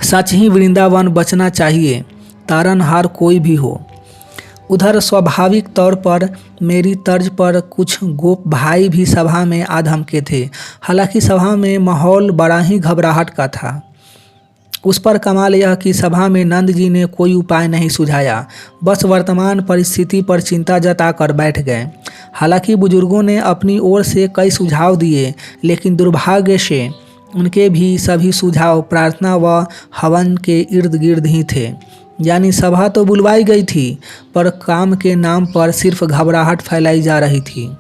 सच ही वृंदावन बचना चाहिए, तारनहार कोई भी हो। उधर स्वाभाविक तौर पर मेरी तर्ज पर कुछ गोप भाई भी सभा में आ धमके थे। हालांकि सभा में माहौल बड़ा ही घबराहट का था। उस पर कमाल यह कि सभा में नंद जी ने कोई उपाय नहीं सुझाया, बस वर्तमान परिस्थिति पर चिंता जताकर बैठ गए। हालांकि बुजुर्गों ने अपनी ओर से कई सुझाव दिए, लेकिन दुर्भाग्य से उनके भी सभी सुझाव प्रार्थना व हवन के इर्द गिर्द ही थे। यानी सभा तो बुलवाई गई थी, पर काम के नाम पर सिर्फ घबराहट फैलाई जा रही थी।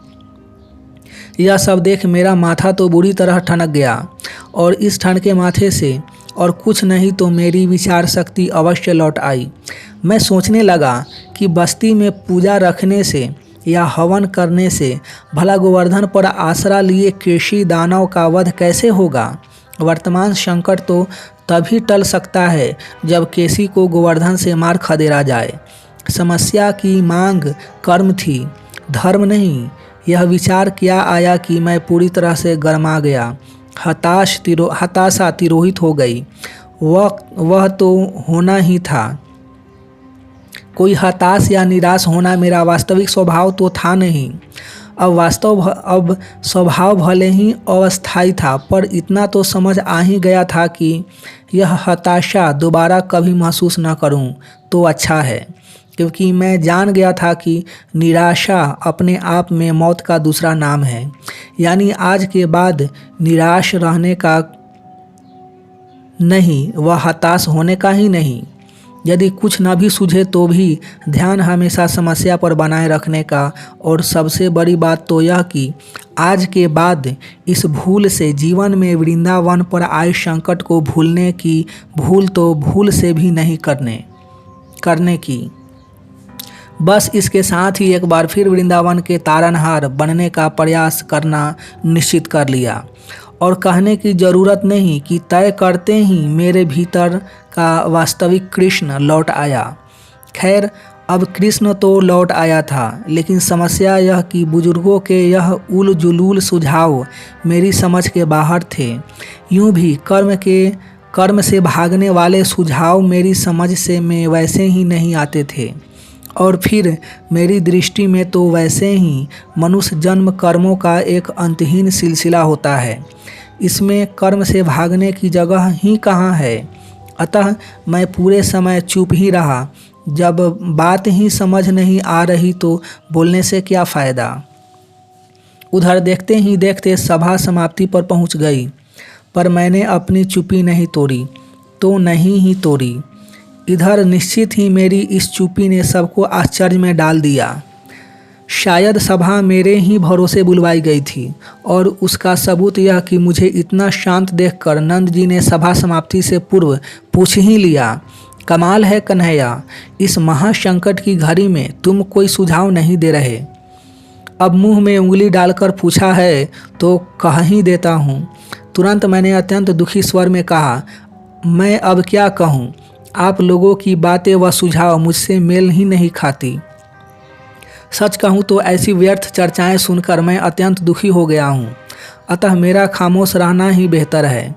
यह सब देख मेरा माथा तो बुरी तरह ठनक गया, और इस ठनके माथे से और कुछ नहीं तो मेरी विचार शक्ति अवश्य लौट आई। मैं सोचने लगा कि बस्ती में पूजा रखने से या हवन करने से भला गोवर्धन पर आसरा लिए केशी दानव का वध कैसे होगा। वर्तमान संकट तो तभी टल सकता है जब केसी को गोवर्धन से मार खदेड़ा जाए। समस्या की मांग कर्म थी, धर्म नहीं। यह विचार क्या आया कि मैं पूरी तरह से गर्मा गया। हताशा तिरोहित हो गई। वह तो होना ही था। कोई हताश या निराश होना मेरा वास्तविक स्वभाव तो था नहीं। अब स्वभाव भले ही अस्थायी था, पर इतना तो समझ आ ही गया था कि यह हताशा दोबारा कभी महसूस न करूं तो अच्छा है, क्योंकि मैं जान गया था कि निराशा अपने आप में मौत का दूसरा नाम है। यानी आज के बाद निराश रहने का नहीं, वह हताश होने का ही नहीं। यदि कुछ न भी सूझे तो भी ध्यान हमेशा समस्या पर बनाए रखने का। और सबसे बड़ी बात तो यह कि आज के बाद इस भूल से जीवन में वृंदावन पर आए संकट को भूलने की भूल तो भूल से भी नहीं करने की। बस इसके साथ ही एक बार फिर वृंदावन के तारनहार बनने का प्रयास करना निश्चित कर लिया। और कहने की ज़रूरत नहीं कि तय करते ही मेरे भीतर का वास्तविक कृष्ण लौट आया। खैर, अब कृष्ण तो लौट आया था, लेकिन समस्या यह कि बुजुर्गों के यह उल जुलूल सुझाव मेरी समझ के बाहर थे। यूँ भी कर्म से भागने वाले सुझाव मेरी समझ से में वैसे ही नहीं आते थे। और फिर मेरी दृष्टि में तो वैसे ही मनुष्य जन्म कर्मों का एक अंतहीन सिलसिला होता है। इसमें कर्म से भागने की जगह ही कहाँ है। अतः मैं पूरे समय चुप ही रहा। जब बात ही समझ नहीं आ रही तो बोलने से क्या फ़ायदा। उधर देखते ही देखते सभा समाप्ति पर पहुंच गई, पर मैंने अपनी चुप्पी नहीं तोड़ी तो नहीं ही तोड़ी। इधर निश्चित ही मेरी इस चुप्पी ने सबको आश्चर्य में डाल दिया। शायद सभा मेरे ही भरोसे बुलवाई गई थी और उसका सबूत यह कि मुझे इतना शांत देखकर नंद जी ने सभा समाप्ति से पूर्व पूछ ही लिया, कमाल है कन्हैया, इस महासंकट की घड़ी में तुम कोई सुझाव नहीं दे रहे। अब मुंह में उंगली डालकर पूछा है तो कह ही देता हूँ। तुरंत मैंने अत्यंत दुखी स्वर में कहा, मैं अब क्या कहूँ, आप लोगों की बातें व सुझाव मुझसे मेल ही नहीं खाती। सच कहूँ तो ऐसी व्यर्थ चर्चाएं सुनकर मैं अत्यंत दुखी हो गया हूँ, अतः मेरा खामोश रहना ही बेहतर है।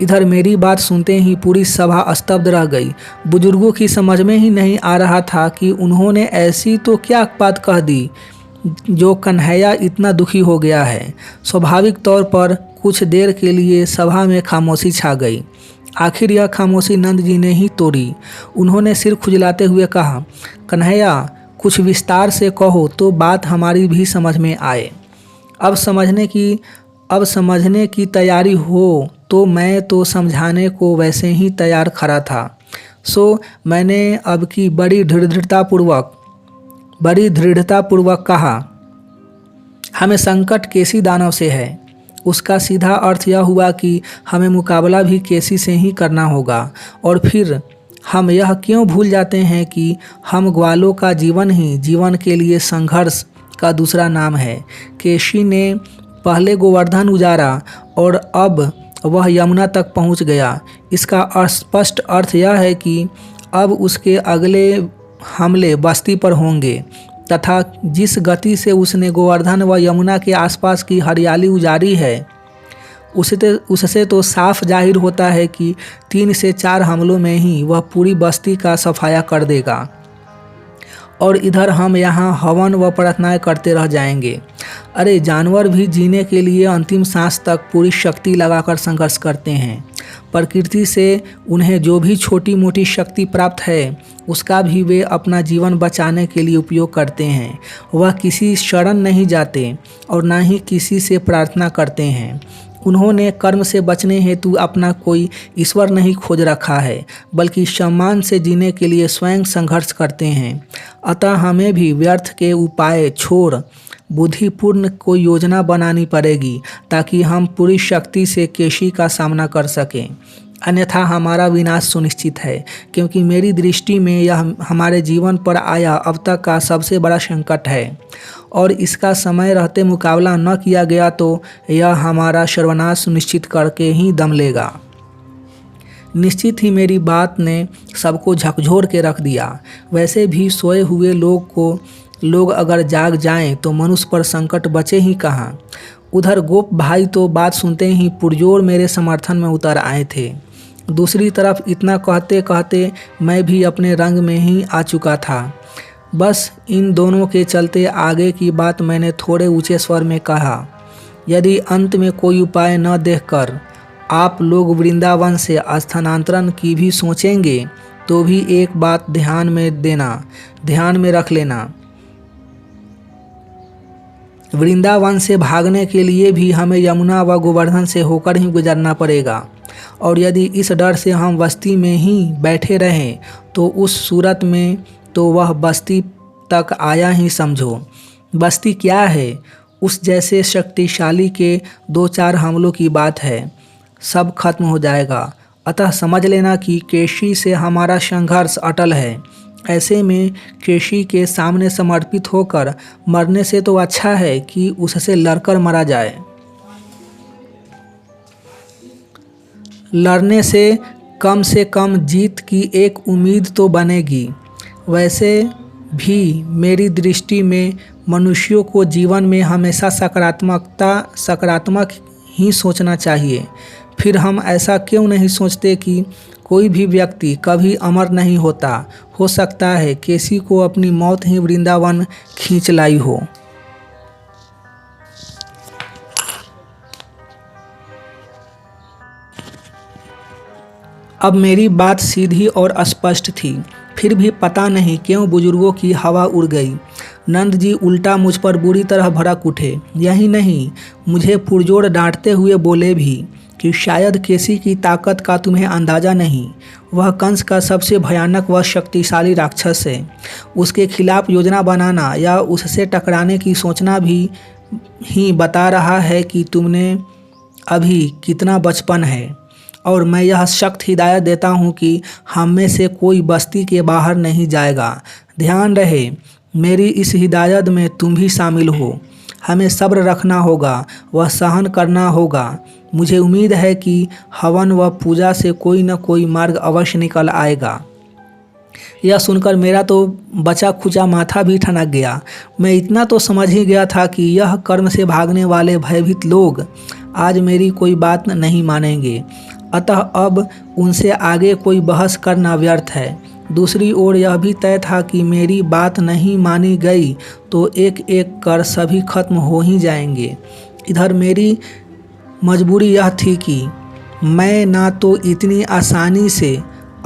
इधर मेरी बात सुनते ही पूरी सभा स्तब्ध रह गई। बुजुर्गों की समझ में ही नहीं आ रहा था कि उन्होंने ऐसी तो क्या बात कह दी जो कन्हैया इतना दुखी हो गया है। स्वाभाविक तौर पर कुछ देर के लिए सभा में खामोशी छा गई। आखिर यह खामोशी नंद जी ने ही तोड़ी। उन्होंने सिर खुजलाते हुए कहा, कन्हैया कुछ विस्तार से कहो तो बात हमारी भी समझ में आए। अब समझने की तैयारी हो तो मैं तो समझाने को वैसे ही तैयार खड़ा था। सो मैंने अब की बड़ी दृढ़तापूर्वक कहा, हमें संकट केसी दानव से है। उसका सीधा अर्थ यह हुआ कि हमें मुकाबला भी केसी से ही करना होगा। और फिर हम यह क्यों भूल जाते हैं कि हम ग्वालों का जीवन ही जीवन के लिए संघर्ष का दूसरा नाम है। केसी ने पहले गोवर्धन उजारा और अब वह यमुना तक पहुंच गया। इसका स्पष्ट अर्थ यह है कि अब उसके अगले हमले बस्ती पर होंगे तथा जिस गति से उसने गोवर्धन व यमुना के आसपास की हरियाली उजारी है उससे तो साफ जाहिर होता है कि 3 से 4 हमलों में ही वह पूरी बस्ती का सफाया कर देगा और इधर हम यहाँ हवन व प्रार्थनाएं करते रह जाएंगे। अरे जानवर भी जीने के लिए अंतिम सांस तक पूरी शक्ति लगाकर संघर्ष करते हैं। प्रकृति से उन्हें जो भी छोटी मोटी शक्ति प्राप्त है उसका भी वे अपना जीवन बचाने के लिए उपयोग करते हैं। वह किसी शरण नहीं जाते और ना ही किसी से प्रार्थना करते हैं। उन्होंने कर्म से बचने हेतु अपना कोई ईश्वर नहीं खोज रखा है, बल्कि सम्मान से जीने के लिए स्वयं संघर्ष करते हैं। अतः हमें भी व्यर्थ के उपाय छोड़ बुद्धिपूर्ण कोई योजना बनानी पड़ेगी ताकि हम पूरी शक्ति से केसी का सामना कर सकें। अन्यथा हमारा विनाश सुनिश्चित है, क्योंकि मेरी दृष्टि में यह हमारे जीवन पर आया अब तक का सबसे बड़ा संकट है और इसका समय रहते मुकाबला न किया गया तो यह हमारा सर्वनाश सुनिश्चित करके ही दम लेगा। निश्चित ही मेरी बात ने सबको झकझोर के रख दिया। वैसे भी सोए हुए लोग अगर जाग जाएं तो मनुष्य पर संकट बचे ही कहाँ। उधर गोप भाई तो बात सुनते ही पुरजोर मेरे समर्थन में उतर आए थे। दूसरी तरफ इतना कहते कहते मैं भी अपने रंग में ही आ चुका था। बस इन दोनों के चलते आगे की बात मैंने थोड़े ऊंचे स्वर में कहा, यदि अंत में कोई उपाय न देखकर आप लोग वृंदावन से स्थानांतरण की भी सोचेंगे तो भी एक बात ध्यान में रख लेना, वृंदावन से भागने के लिए भी हमें यमुना व गोवर्धन से होकर ही गुजरना पड़ेगा। और यदि इस डर से हम बस्ती में ही बैठे रहें तो उस सूरत में तो वह बस्ती तक आया ही समझो। बस्ती क्या है, उस जैसे शक्तिशाली के 2-4 हमलों की बात है, सब खत्म हो जाएगा। अतः समझ लेना कि केसी से हमारा संघर्ष अटल है। ऐसे में केसी के सामने समर्पित होकर मरने से तो अच्छा है कि उससे लड़कर मरा जाए। लड़ने से कम जीत की एक उम्मीद तो बनेगी। वैसे भी मेरी दृष्टि में मनुष्यों को जीवन में हमेशा सकारात्मक ही सोचना चाहिए। फिर हम ऐसा क्यों नहीं सोचते कि कोई भी व्यक्ति कभी अमर नहीं होता। हो सकता है केसी को अपनी मौत ही वृंदावन खींच लाई हो। अब मेरी बात सीधी और स्पष्ट थी। फिर भी पता नहीं क्यों बुजुर्गों की हवा उड़ गई। नंद जी उल्टा मुझ पर बुरी तरह भड़क उठे। यही नहीं, मुझे पुरजोर डांटते हुए बोले भी कि शायद केसी की ताकत का तुम्हें अंदाज़ा नहीं। वह कंस का सबसे भयानक व शक्तिशाली राक्षस है। उसके खिलाफ योजना बनाना या उससे टकराने की सोचना भी ही बता रहा है कि तुमने अभी कितना बचपन है। और मैं यह सख्त हिदायत देता हूँ कि हम में से कोई बस्ती के बाहर नहीं जाएगा। ध्यान रहे, मेरी इस हिदायत में तुम भी शामिल हो। हमें सब्र रखना होगा व सहन करना होगा। मुझे उम्मीद है कि हवन व पूजा से कोई न कोई मार्ग अवश्य निकल आएगा। यह सुनकर मेरा तो बचा खुचा माथा भी ठनक गया। मैं इतना तो समझ ही गया था कि यह कर्म से भागने वाले भयभीत लोग आज मेरी कोई बात नहीं मानेंगे, अतः अब उनसे आगे कोई बहस करना व्यर्थ है। दूसरी ओर यह भी तय था कि मेरी बात नहीं मानी गई तो एक एक कर सभी खत्म हो ही जाएंगे। इधर मेरी मजबूरी यह थी कि मैं ना तो इतनी आसानी से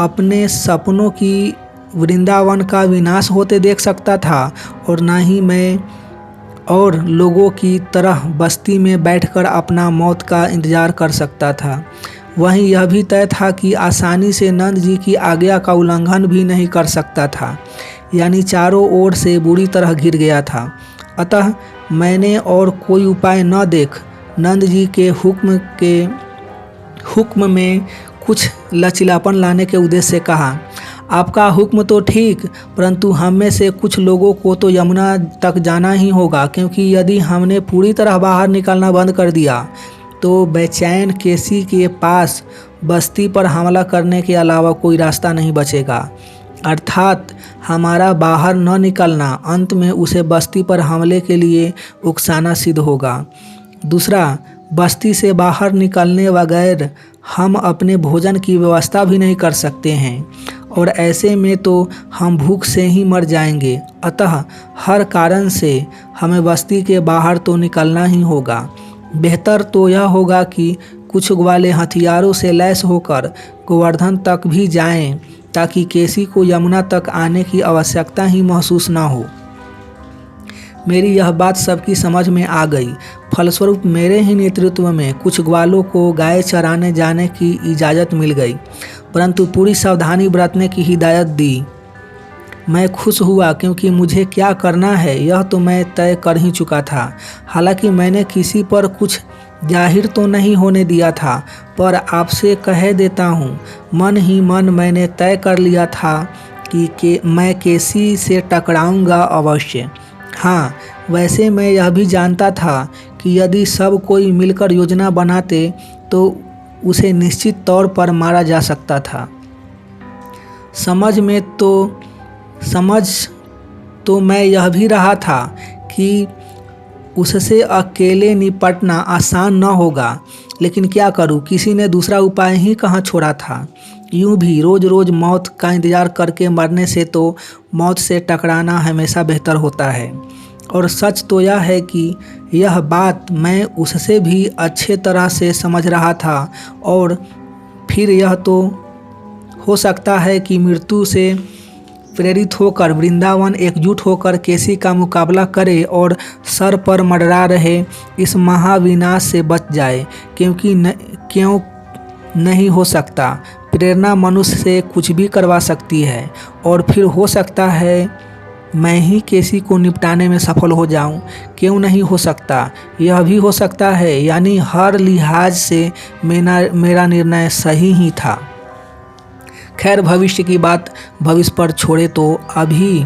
अपने सपनों की वृंदावन का विनाश होते देख सकता था और ना ही मैं और लोगों की तरह बस्ती में बैठकर अपना मौत का इंतज़ार कर सकता था। वहीं यह भी तय था कि आसानी से नंद जी की आज्ञा का उल्लंघन भी नहीं कर सकता था, यानी चारों ओर से बुरी तरह घिर गया था। अतः मैंने और कोई उपाय न देख नंद जी के हुक्म में कुछ लचीलापन लाने के उद्देश्य से कहा, आपका हुक्म तो ठीक, परंतु हम में से कुछ लोगों को तो यमुना तक जाना ही होगा, क्योंकि यदि हमने पूरी तरह बाहर निकलना बंद कर दिया तो बेचैन केसी के पास बस्ती पर हमला करने के अलावा कोई रास्ता नहीं बचेगा। अर्थात हमारा बाहर न निकलना अंत में उसे बस्ती पर हमले के लिए उकसाना सिद्ध होगा। दूसरा, बस्ती से बाहर निकलने बगैर हम अपने भोजन की व्यवस्था भी नहीं कर सकते हैं और ऐसे में तो हम भूख से ही मर जाएंगे। अतः हर कारण से हमें बस्ती के बाहर तो निकलना ही होगा। बेहतर तो यह होगा कि कुछ ग्वाले हथियारों से लैस होकर गोवर्धन तक भी जाएं, ताकि केसी को यमुना तक आने की आवश्यकता ही महसूस न हो। मेरी यह बात सबकी समझ में आ गई। फलस्वरूप मेरे ही नेतृत्व में कुछ ग्वालों को गाय चराने जाने की इजाज़त मिल गई, परंतु पूरी सावधानी बरतने की हिदायत दी। मैं खुश हुआ, क्योंकि मुझे क्या करना है यह तो मैं तय कर ही चुका था। हालांकि मैंने किसी पर कुछ जाहिर तो नहीं होने दिया था, पर आपसे कह देता हूँ, मन ही मन मैंने तय कर लिया था कि मैं केसी से टकराऊंगा अवश्य। हाँ, वैसे मैं यह भी जानता था कि यदि सब कोई मिलकर योजना बनाते तो उसे निश्चित तौर पर मारा जा सकता था। समझ तो मैं यह भी रहा था कि उससे अकेले निपटना आसान न होगा, लेकिन क्या करूं, किसी ने दूसरा उपाय ही कहाँ छोड़ा था। यूं भी रोज़ रोज़ मौत का इंतज़ार करके मरने से तो मौत से टकराना हमेशा बेहतर होता है। और सच तो यह है कि यह बात मैं उससे भी अच्छे तरह से समझ रहा था। और फिर यह तो हो सकता है कि मृत्यु से प्रेरित होकर वृंदावन एकजुट होकर केसी का मुकाबला करे और सर पर मंडरा रहे इस महाविनाश से बच जाए, क्यों नहीं हो सकता। प्रेरणा मनुष्य से कुछ भी करवा सकती है और फिर हो सकता है मैं ही केसी को निपटाने में सफल हो जाऊं। क्यों नहीं हो सकता, यह भी हो सकता है। यानी हर लिहाज से मेरा निर्णय सही ही था। खैर, भविष्य की बात भविष्य पर छोड़े तो अभी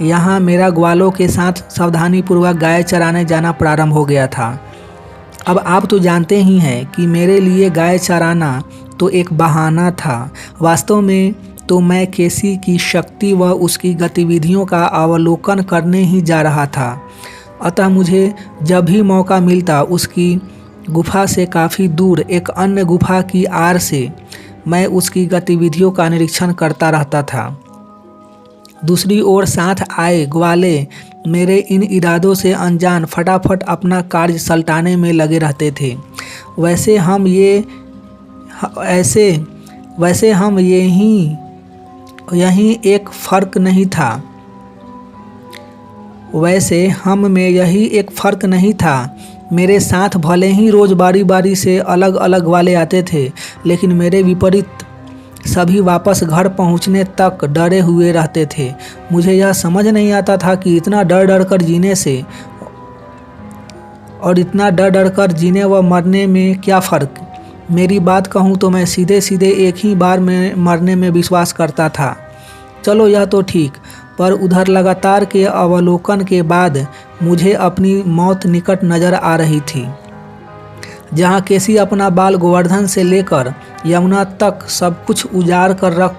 यहाँ मेरा ग्वालों के साथ सावधानीपूर्वक गाय चराने जाना प्रारंभ हो गया था। अब आप तो जानते ही हैं कि मेरे लिए गाय चराना तो एक बहाना था। वास्तव में तो मैं केसी की शक्ति व उसकी गतिविधियों का अवलोकन करने ही जा रहा था। अतः मुझे जब भी मौका मिलता उसकी गुफा से काफ़ी दूर एक अन्य गुफा की आड़ से मैं उसकी गतिविधियों का निरीक्षण करता रहता था। दूसरी ओर साथ आए ग्वाले मेरे इन इरादों से अनजान फटाफट अपना कार्य सल्टाने में लगे रहते थे। वैसे हम यही एक फ़र्क नहीं था। वैसे हम में यही एक फ़र्क नहीं था। मेरे साथ भले ही रोज़ बारी बारी से अलग अलग वाले आते थे, लेकिन मेरे विपरीत सभी वापस घर पहुंचने तक डरे हुए रहते थे। मुझे यह समझ नहीं आता था कि इतना डर डर कर जीने से और इतना डर डर कर जीने व मरने में क्या फ़र्क। मेरी बात कहूँ तो मैं सीधे सीधे एक ही बार में मरने में विश्वास करता था। चलो यह तो ठीक, पर उधर लगातार के अवलोकन के बाद मुझे अपनी मौत निकट नज़र आ रही थी। जहाँ केसी अपना बाल गोवर्धन से लेकर यमुना तक सब कुछ उजाड़ कर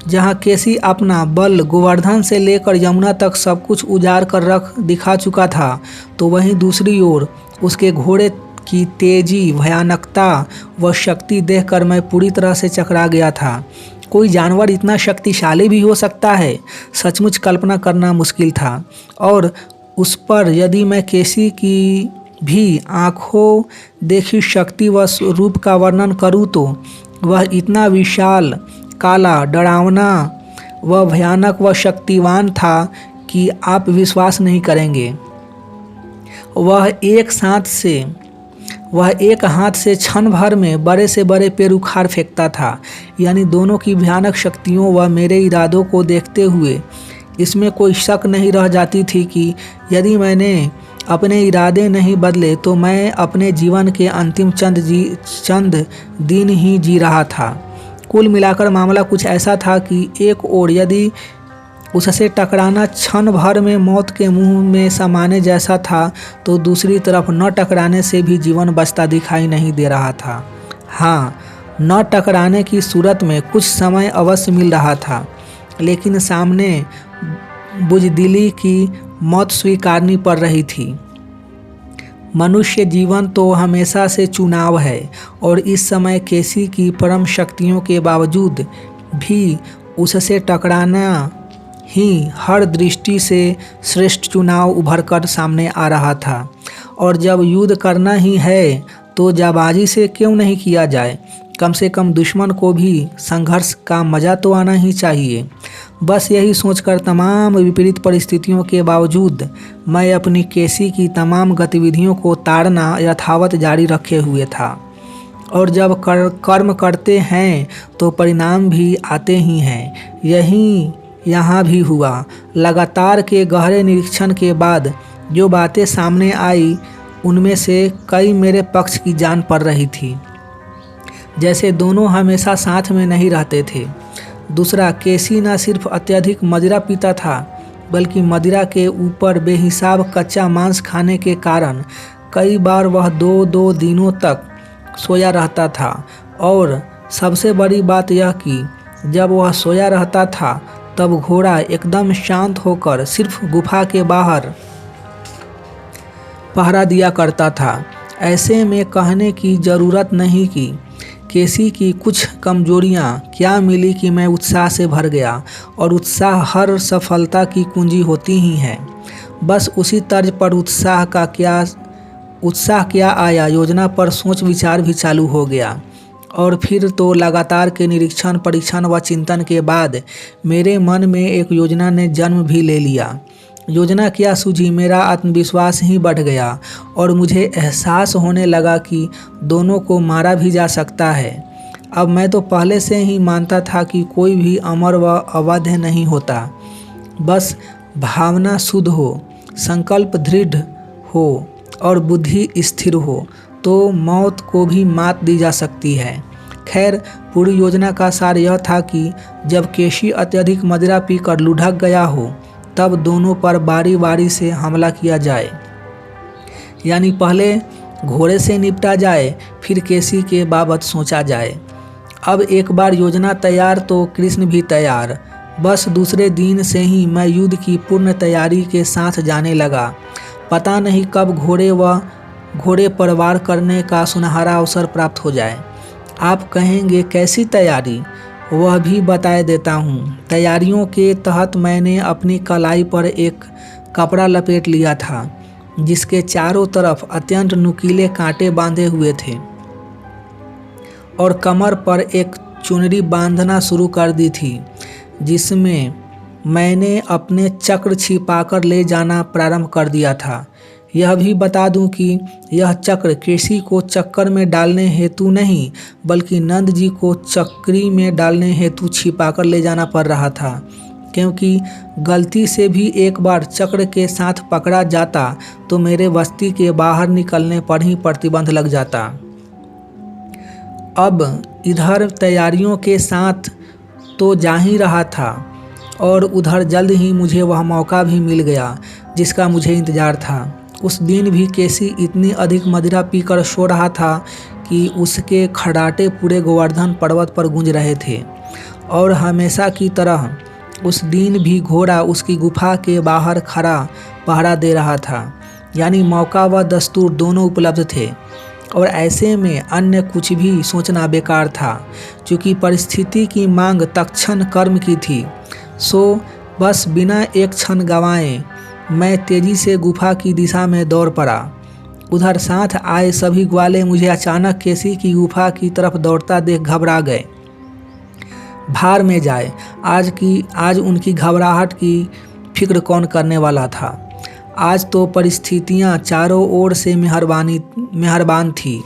जहाँ केसी अपना बल गोवर्धन से लेकर यमुना तक सब कुछ उजाड़ कर रख दिखा चुका था, तो वहीं दूसरी ओर उसके घोड़े की तेजी, भयानकता व शक्ति देखकर मैं पूरी तरह से चकरा गया था। कोई जानवर इतना शक्तिशाली भी हो सकता है, सचमुच कल्पना करना मुश्किल था। और उस पर यदि मैं केसी की भी आँखों देखी शक्ति व रूप का वर्णन करूँ तो वह इतना विशाल, काला, डरावना व भयानक व शक्तिवान था कि आप विश्वास नहीं करेंगे। वह एक हाथ से क्षण भर में बड़े से बड़े पेड़ उखाड़ फेंकता था। यानी दोनों की भयानक शक्तियों व मेरे इरादों को देखते हुए इसमें कोई शक नहीं रह जाती थी कि यदि मैंने अपने इरादे नहीं बदले तो मैं अपने जीवन के अंतिम चंद दिन ही जी रहा था। कुल मिलाकर मामला कुछ ऐसा था कि एक ओर यदि उससे टकराना क्षण भर में मौत के मुंह में समाने जैसा था, तो दूसरी तरफ न टकराने से भी जीवन बचता दिखाई नहीं दे रहा था। हाँ, न टकराने की सूरत में कुछ समय अवश्य मिल रहा था, लेकिन सामने बुज़दिली की मौत स्वीकारनी पड़ रही थी। मनुष्य जीवन तो हमेशा से चुनाव है, और इस समय केसी की परम शक्तियों के बावजूद भी उससे टकराना ही हर दृष्टि से श्रेष्ठ चुनाव उभरकर सामने आ रहा था। और जब युद्ध करना ही है तो जाबाजी से क्यों नहीं किया जाए। कम से कम दुश्मन को भी संघर्ष का मज़ा तो आना ही चाहिए। बस यही सोचकर तमाम विपरीत परिस्थितियों के बावजूद मैं अपनी केसी की तमाम गतिविधियों को ताड़ना यथावत जारी रखे हुए था। और जब कर्म करते हैं तो परिणाम भी आते ही हैं। यहाँ भी हुआ। लगातार के गहरे निरीक्षण के बाद जो बातें सामने आई उनमें से कई मेरे पक्ष की जान पड़ रही थी। जैसे दोनों हमेशा साथ में नहीं रहते थे। दूसरा, केसी न सिर्फ अत्यधिक मदिरा पीता था, बल्कि मदिरा के ऊपर बेहिसाब कच्चा मांस खाने के कारण कई बार वह दो दिनों तक सोया रहता था। और सबसे बड़ी बात यह कि जब वह सोया रहता था तब घोड़ा एकदम शांत होकर सिर्फ गुफा के बाहर पहरा दिया करता था। ऐसे में कहने की ज़रूरत नहीं कि केसी की कुछ कमजोरियां क्या मिली कि मैं उत्साह से भर गया, और उत्साह हर सफलता की कुंजी होती ही है। बस उसी तर्ज पर उत्साह क्या आया, योजना पर सोच विचार भी चालू हो गया। और फिर तो लगातार के निरीक्षण, परीक्षण व चिंतन के बाद मेरे मन में एक योजना ने जन्म भी ले लिया। योजना क्या सूझी, मेरा आत्मविश्वास ही बढ़ गया और मुझे एहसास होने लगा कि दोनों को मारा भी जा सकता है। अब मैं तो पहले से ही मानता था कि कोई भी अमर व अवध नहीं होता। बस भावना शुद्ध हो, संकल्प दृढ़ हो और बुद्धि स्थिर हो तो मौत को भी मात दी जा सकती है। खैर, पूरी योजना का सार यह था कि जब केशी अत्यधिक मदिरा पीकर लुढ़क गया हो तब दोनों पर बारी बारी से हमला किया जाए। यानी पहले घोड़े से निपटा जाए, फिर केसी के बाबत सोचा जाए। अब एक बार योजना तैयार तो कृष्ण भी तैयार। बस दूसरे दिन से ही मैं युद्ध की पूर्ण तैयारी के साथ जाने लगा। पता नहीं कब घोड़े पर वार करने का सुनहरा अवसर प्राप्त हो जाए। आप कहेंगे कैसी तैयारी? वह भी बताए देता हूँ। तैयारियों के तहत मैंने अपनी कलाई पर एक कपड़ा लपेट लिया था जिसके चारों तरफ अत्यंत नुकीले कांटे बांधे हुए थे। और कमर पर एक चुनरी बांधना शुरू कर दी थी, जिसमें मैंने अपने चक्र छिपाकर ले जाना प्रारंभ कर दिया था। यह भी बता दूं कि यह चक्र केसी को चक्कर में डालने हेतु नहीं, बल्कि नंद जी को चक्री में डालने हेतु छिपाकर ले जाना पड़ रहा था, क्योंकि गलती से भी एक बार चक्र के साथ पकड़ा जाता तो मेरे बस्ती के बाहर निकलने पर ही प्रतिबंध लग जाता। अब इधर तैयारियों के साथ तो जा ही रहा था और उधर जल्द ही मुझे वह मौका भी मिल गया जिसका मुझे इंतज़ार था। उस दिन भी केसी इतनी अधिक मदिरा पीकर सो रहा था कि उसके खड़ाटे पूरे गोवर्धन पर्वत पर गूंज रहे थे, और हमेशा की तरह उस दिन भी घोड़ा उसकी गुफा के बाहर खड़ा पहरा दे रहा था। यानी मौका व दस्तूर दोनों उपलब्ध थे, और ऐसे में अन्य कुछ भी सोचना बेकार था, क्योंकि परिस्थिति की मांग तत्क्षण कर्म की थी। सो बस बिना एक क्षण गंवाए मैं तेजी से गुफा की दिशा में दौड़ पड़ा। उधर साथ आए सभी ग्वाले मुझे अचानक केसी की गुफा की तरफ दौड़ता देख घबरा गए। भार में जाए, आज उनकी घबराहट की फिक्र कौन करने वाला था। आज तो परिस्थितियां चारों ओर से मेहरबान थी,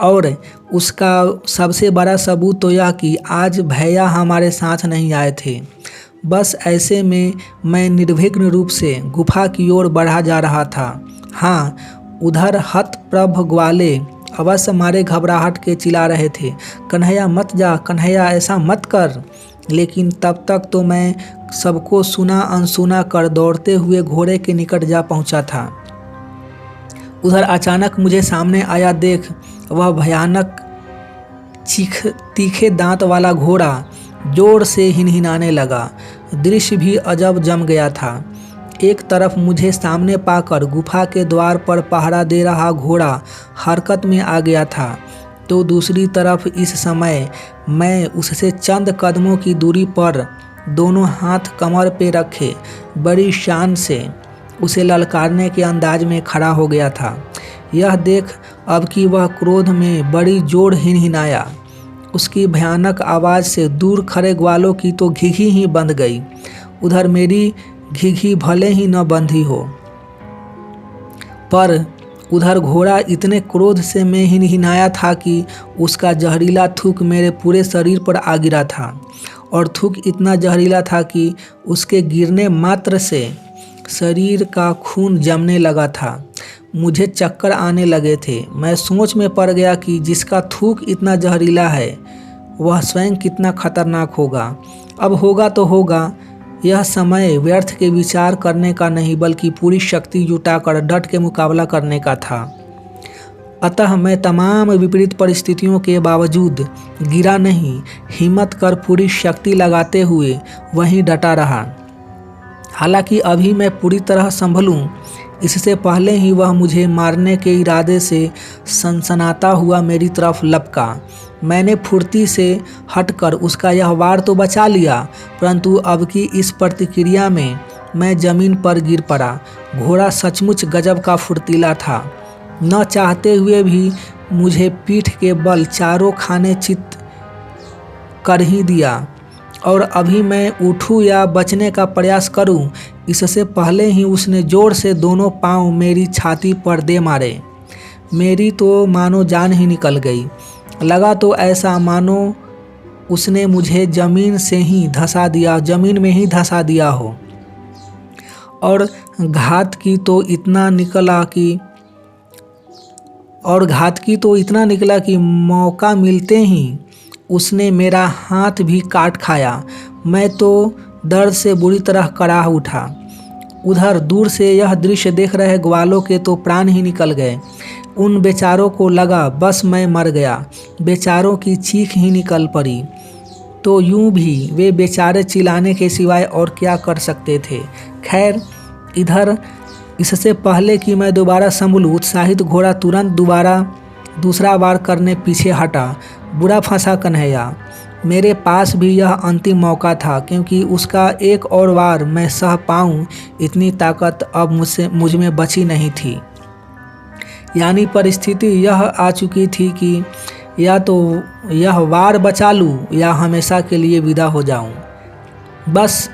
और उसका सबसे बड़ा सबूत तो यह कि आज भैया हमारे साथ नहीं आए थे। बस ऐसे में मैं निर्विघ्न रूप से गुफा की ओर बढ़ा जा रहा था। हाँ, उधर हतप्रभ ग्वाले अवश्य मारे घबराहट के चिल्ला रहे थे, कन्हैया मत जा, कन्हैया ऐसा मत कर। लेकिन तब तक तो मैं सबको सुना अनसुना कर दौड़ते हुए घोड़े के निकट जा पहुंचा था। उधर अचानक मुझे सामने आया देख वह भयानक तीखे दांत वाला घोड़ा जोर से हिनहिनाने लगा। दृश्य भी अजब जम गया था। एक तरफ मुझे सामने पाकर गुफा के द्वार पर पहरा दे रहा घोड़ा हरकत में आ गया था, तो दूसरी तरफ इस समय मैं उससे चंद कदमों की दूरी पर दोनों हाथ कमर पे रखे बड़ी शान से उसे ललकारने के अंदाज में खड़ा हो गया था। यह देख अब कि वह क्रोध में बड़ी जोर हिनहिनाया। उसकी भयानक आवाज़ से दूर खड़े ग्वालों की तो घिघी ही बंध गई। उधर मेरी घिघी भले ही न बंधी हो, पर उधर घोड़ा इतने क्रोध से मैं हिनहिनाया था कि उसका जहरीला थूक मेरे पूरे शरीर पर आ गिरा था, और थूक इतना जहरीला था कि उसके गिरने मात्र से शरीर का खून जमने लगा था। मुझे चक्कर आने लगे थे। मैं सोच में पड़ गया कि जिसका थूक इतना जहरीला है वह स्वयं कितना खतरनाक होगा। अब होगा तो होगा, यह समय व्यर्थ के विचार करने का नहीं, बल्कि पूरी शक्ति जुटाकर डट के मुकाबला करने का था। अतः मैं तमाम विपरीत परिस्थितियों के बावजूद गिरा नहीं, हिम्मत कर पूरी शक्ति लगाते हुए वहीं डटा रहा। हालांकि अभी मैं पूरी तरह संभलूं, इससे पहले ही वह मुझे मारने के इरादे से सनसनाता हुआ मेरी तरफ लपका। मैंने फुर्ती से हटकर उसका यह वार तो बचा लिया, परंतु अब की इस प्रतिक्रिया में मैं जमीन पर गिर पड़ा। घोड़ा सचमुच गजब का फुर्तीला था। न चाहते हुए भी मुझे पीठ के बल चारों खाने चित कर ही दिया, और अभी मैं उठूं या बचने का प्रयास करूं, इससे पहले ही उसने जोर से दोनों पांव मेरी छाती पर दे मारे। मेरी तो मानो जान ही निकल गई। लगा तो ऐसा मानो उसने मुझे जमीन में ही धंसा दिया हो। और घात की तो इतना निकला कि मौका मिलते ही उसने मेरा हाथ भी काट खाया। मैं तो दर्द से बुरी तरह कराह उठा। उधर दूर से यह दृश्य देख रहे ग्वालों के तो प्राण ही निकल गए। उन बेचारों को लगा बस मैं मर गया। बेचारों की चीख ही निकल पड़ी। तो यूं भी वे बेचारे चिल्लाने के सिवाय और क्या कर सकते थे। खैर, इधर इससे पहले कि मैं दोबारा संभलूं, उत्साहित घोड़ा तुरंत दूसरा वार करने पीछे हटा। बुरा फंसा कन्हैया। मेरे पास भी यह अंतिम मौका था, क्योंकि उसका एक और वार मैं सह पाऊँ इतनी ताकत अब मुझ में बची नहीं थी। यानी परिस्थिति यह आ चुकी थी कि या तो यह वार बचा लूँ या हमेशा के लिए विदा हो जाऊँ। बस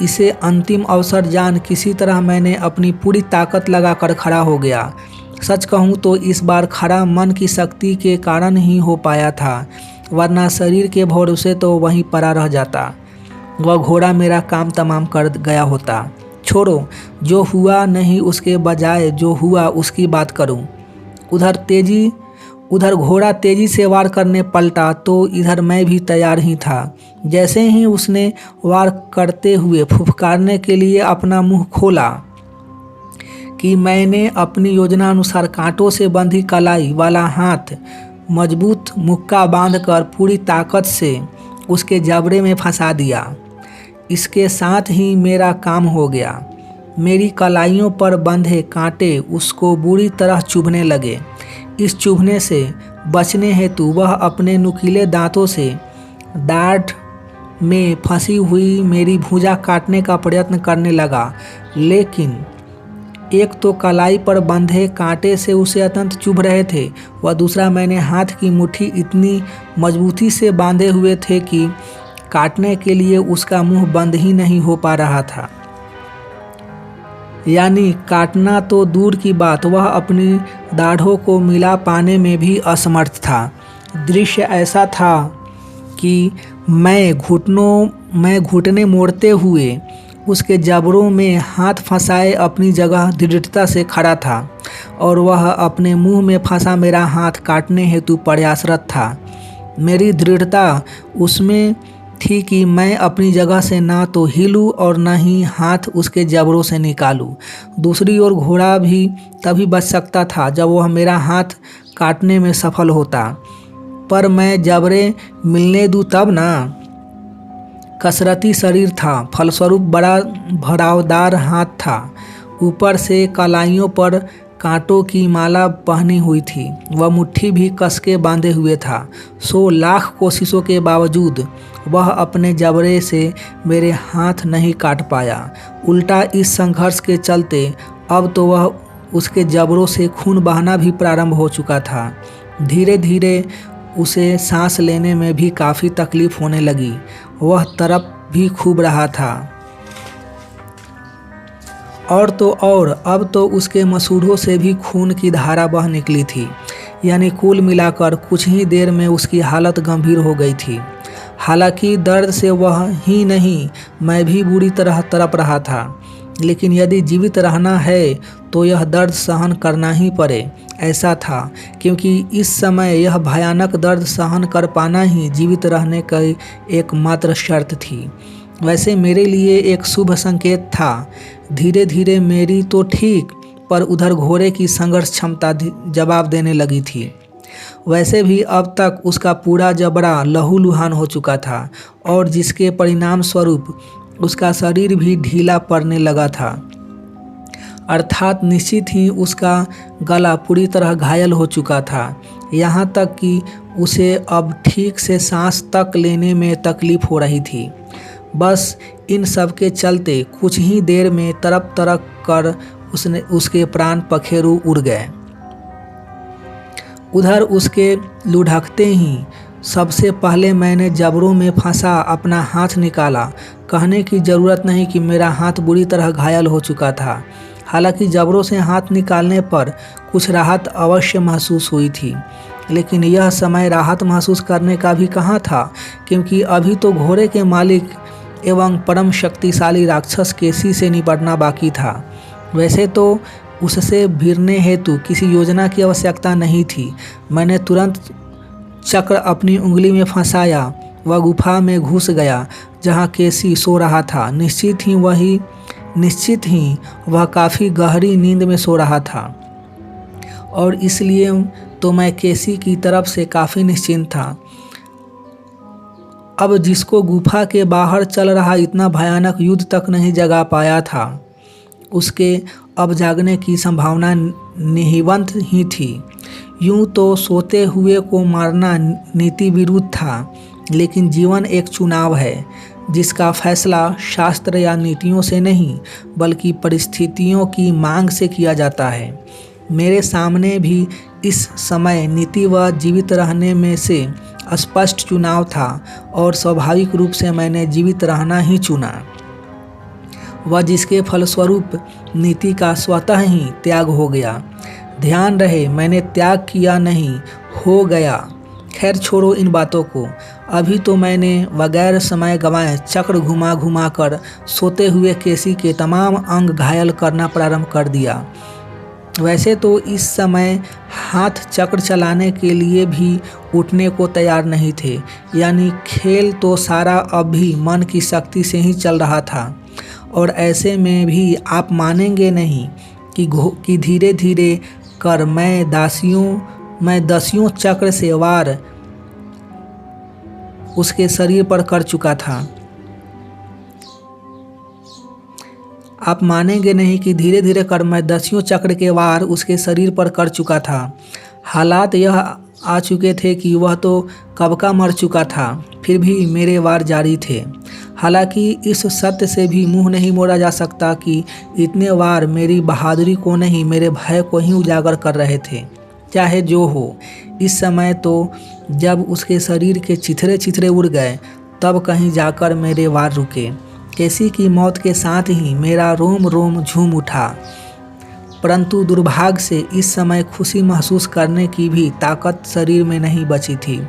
इसे अंतिम अवसर जान किसी तरह मैंने अपनी पूरी ताकत लगाकर खड़ा हो गया। सच कहूँ तो इस बार खड़ा मन की शक्ति के कारण ही हो पाया था, वरना शरीर के भरोसे तो वहीं पड़ा रह जाता। वह घोड़ा मेरा काम तमाम कर गया होता। छोड़ो, जो हुआ नहीं उसके बजाय जो हुआ उसकी बात करूं। उधर घोड़ा तेजी से वार करने पलटा तो इधर मैं भी तैयार ही था। जैसे ही उसने वार करते हुए फुफकारने के लिए अपना मुंह खोला कि मैंने अपनी योजना अनुसार कांटों से बंधी कलाई वाला हाथ मजबूत मुक्का बांधकर पूरी ताकत से उसके जबड़े में फंसा दिया। इसके साथ ही मेरा काम हो गया। मेरी कलाइयों पर बंधे कांटे उसको बुरी तरह चुभने लगे। इस चुभने से बचने हेतु वह अपने नुकीले दांतों से दाढ़ में फंसी हुई मेरी भुजा काटने का प्रयत्न करने लगा, लेकिन एक तो कलाई पर बंधे कांटे से उसे अत्यंत चुभ रहे थे, वह दूसरा मैंने हाथ की मुट्ठी इतनी मजबूती से बांधे हुए थे कि काटने के लिए उसका मुंह बंद ही नहीं हो पा रहा था। यानी काटना तो दूर की बात, वह अपनी दाढ़ों को मिला पाने में भी असमर्थ था। दृश्य ऐसा था कि मैं घुटने मोड़ते हुए उसके जबड़ों में हाथ फंसाए अपनी जगह दृढ़ता से खड़ा था और वह अपने मुंह में फंसा मेरा हाथ काटने हेतु प्रयासरत था। मेरी दृढ़ता उसमें थी कि मैं अपनी जगह से ना तो हिलूं और न ही हाथ उसके जबड़ों से निकालूं। दूसरी ओर घोड़ा भी तभी बच सकता था जब वह मेरा हाथ काटने में सफल होता, पर मैं जबड़े मिलने दूं तब ना। कसरती शरीर था, फलस्वरूप बड़ा भरावदार हाथ था। ऊपर से कलाइयों पर कांटों की माला पहनी हुई थी। वह मुट्ठी भी कस के बांधे हुए था। 100 लाख कोशिशों के बावजूद वह अपने जबड़े से मेरे हाथ नहीं काट पाया। उल्टा इस संघर्ष के चलते अब तो वह उसके जबड़ों से खून बहना भी प्रारंभ हो चुका था। धीरे धीरे उसे सांस लेने में भी काफ़ी तकलीफ होने लगी। वह तड़प भी खूब रहा था और तो और अब तो उसके मसूड़ों से भी खून की धारा बह निकली थी। यानी कुल मिलाकर कुछ ही देर में उसकी हालत गंभीर हो गई थी। हालांकि दर्द से वह ही नहीं, मैं भी बुरी तरह तड़प रहा था, लेकिन यदि जीवित रहना है तो यह दर्द सहन करना ही पड़े, ऐसा था, क्योंकि इस समय यह भयानक दर्द सहन कर पाना ही जीवित रहने की एकमात्र शर्त थी। वैसे मेरे लिए एक शुभ संकेत था। धीरे धीरे मेरी तो ठीक, पर उधर घोड़े की संघर्ष क्षमता जवाब देने लगी थी। वैसे भी अब तक उसका पूरा जबड़ा लहूलुहान हो चुका था और जिसके परिणाम स्वरूप उसका शरीर भी ढीला पड़ने लगा था। अर्थात निश्चित ही उसका गला पूरी तरह घायल हो चुका था, यहाँ तक कि उसे अब ठीक से सांस तक लेने में तकलीफ हो रही थी। बस इन सब के चलते कुछ ही देर में तड़प तड़प कर उसके प्राण पखेरु उड़ गए। उधर उसके लुढ़कते ही सबसे पहले मैंने जबड़ों में फंसा अपना हाथ निकाला। कहने की ज़रूरत नहीं कि मेरा हाथ बुरी तरह घायल हो चुका था। हालांकि जबड़ों से हाथ निकालने पर कुछ राहत अवश्य महसूस हुई थी, लेकिन यह समय राहत महसूस करने का भी कहाँ था, क्योंकि अभी तो घोड़े के मालिक एवं परम शक्तिशाली राक्षस केसी से निपटना बाकी था। वैसे तो उससे भिड़ने हेतु किसी योजना की आवश्यकता नहीं थी। मैंने तुरंत चक्र अपनी उंगली में फंसाया। वह गुफा में घुस गया जहाँ केसी सो रहा था। निश्चित ही वह काफ़ी गहरी नींद में सो रहा था और इसलिए तो मैं केसी की तरफ से काफ़ी निश्चिंत था। अब जिसको गुफा के बाहर चल रहा इतना भयानक युद्ध तक नहीं जगा पाया था, उसके अब जागने की संभावना निहिवंत ही थी। यूं तो सोते हुए को मारना नीति विरुद्ध था, लेकिन जीवन एक चुनाव है जिसका फैसला शास्त्र या नीतियों से नहीं बल्कि परिस्थितियों की मांग से किया जाता है। मेरे सामने भी इस समय नीति व जीवित रहने में से स्पष्ट चुनाव था और स्वाभाविक रूप से मैंने जीवित रहना ही चुना, वह जिसके फलस्वरूप नीति का स्वतः ही त्याग हो गया। ध्यान रहे, मैंने त्याग किया नहीं, हो गया। खैर छोड़ो इन बातों को। अभी तो मैंने बगैर समय गंवाए चक्र घुमा घुमा कर सोते हुए केसी के तमाम अंग घायल करना प्रारंभ कर दिया। वैसे तो इस समय हाथ चक्र चलाने के लिए भी उठने को तैयार नहीं थे, यानी खेल तो सारा अब भी मन की शक्ति से ही चल रहा था। और ऐसे में भी आप मानेंगे नहीं कि धीरे धीरे कर मैं दसियों चक्र से वार उसके शरीर पर कर चुका था। आप मानेंगे नहीं कि धीरे धीरे कर मैं दसियों चक्र के वार उसके शरीर पर कर चुका था। हालात यह आ चुके थे कि वह तो कब का मर चुका था, फिर भी मेरे वार जारी थे। हालांकि इस सत्य से भी मुंह नहीं मोड़ा जा सकता कि इतने वार मेरी बहादुरी को नहीं, मेरे भय को ही उजागर कर रहे थे। चाहे जो हो, इस समय तो जब उसके शरीर के चिथड़े चिथड़े उड़ गए, तब कहीं जाकर मेरे वार रुके। केसी की मौत के साथ ही मेरा रोम रोम झूम उठा, परंतु दुर्भाग्य से इस समय खुशी महसूस करने की भी ताकत शरीर में नहीं बची थी।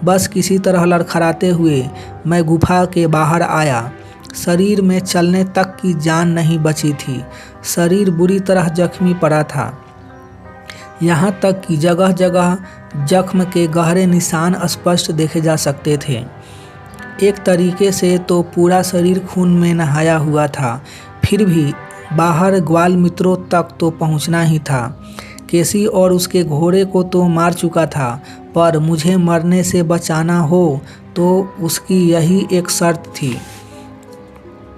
बस किसी तरह लड़खड़ाते हुए मैं गुफा के बाहर आया। शरीर में चलने तक की जान नहीं बची थी। शरीर बुरी तरह जख्मी पड़ा था, यहाँ तक कि जगह जगह जख्म के गहरे निशान स्पष्ट देखे जा सकते थे। एक तरीके से तो पूरा शरीर खून में नहाया हुआ था, फिर भी बाहर ग्वाल मित्रों तक तो पहुंचना ही था। केसी और उसके घोड़े को तो मार चुका था, पर मुझे मरने से बचाना हो तो उसकी यही एक शर्त थी।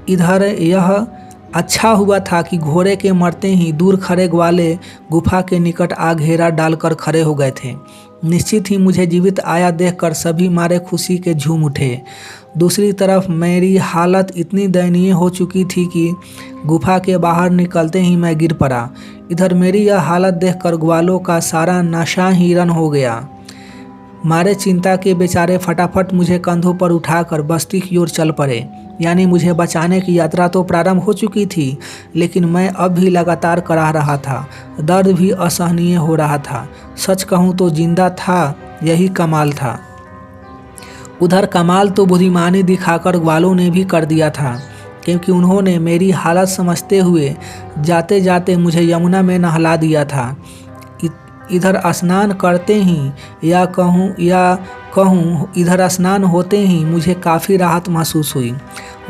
इधर यह अच्छा हुआ था कि घोड़े के मरते ही दूर खड़े ग्वाले गुफा के निकट आ घेरा डालकर खड़े हो गए थे। निश्चित ही मुझे जीवित आया देखकर सभी मारे खुशी के झूम उठे। दूसरी तरफ मेरी हालत इतनी दयनीय हो चुकी थी कि गुफा के बाहर निकलते ही मैं गिर पड़ा। इधर मेरी यह हालत देखकर ग्वालों का सारा नशा ही रन हो गया। मारे चिंता के बेचारे फटाफट मुझे कंधों पर उठाकर बस्ती की ओर चल पड़े। यानी मुझे बचाने की यात्रा तो प्रारंभ हो चुकी थी, लेकिन मैं अब भी लगातार कराह रहा था। दर्द भी असहनीय हो रहा था। सच कहूँ तो जिंदा था, यही कमाल था। उधर कमाल तो बुद्धिमानी दिखाकर ग्वालों ने भी कर दिया था, क्योंकि उन्होंने मेरी हालत समझते हुए जाते जाते मुझे यमुना में नहला दिया था। इधर स्नान करते ही या कहूँ इधर स्नान होते ही मुझे काफ़ी राहत महसूस हुई,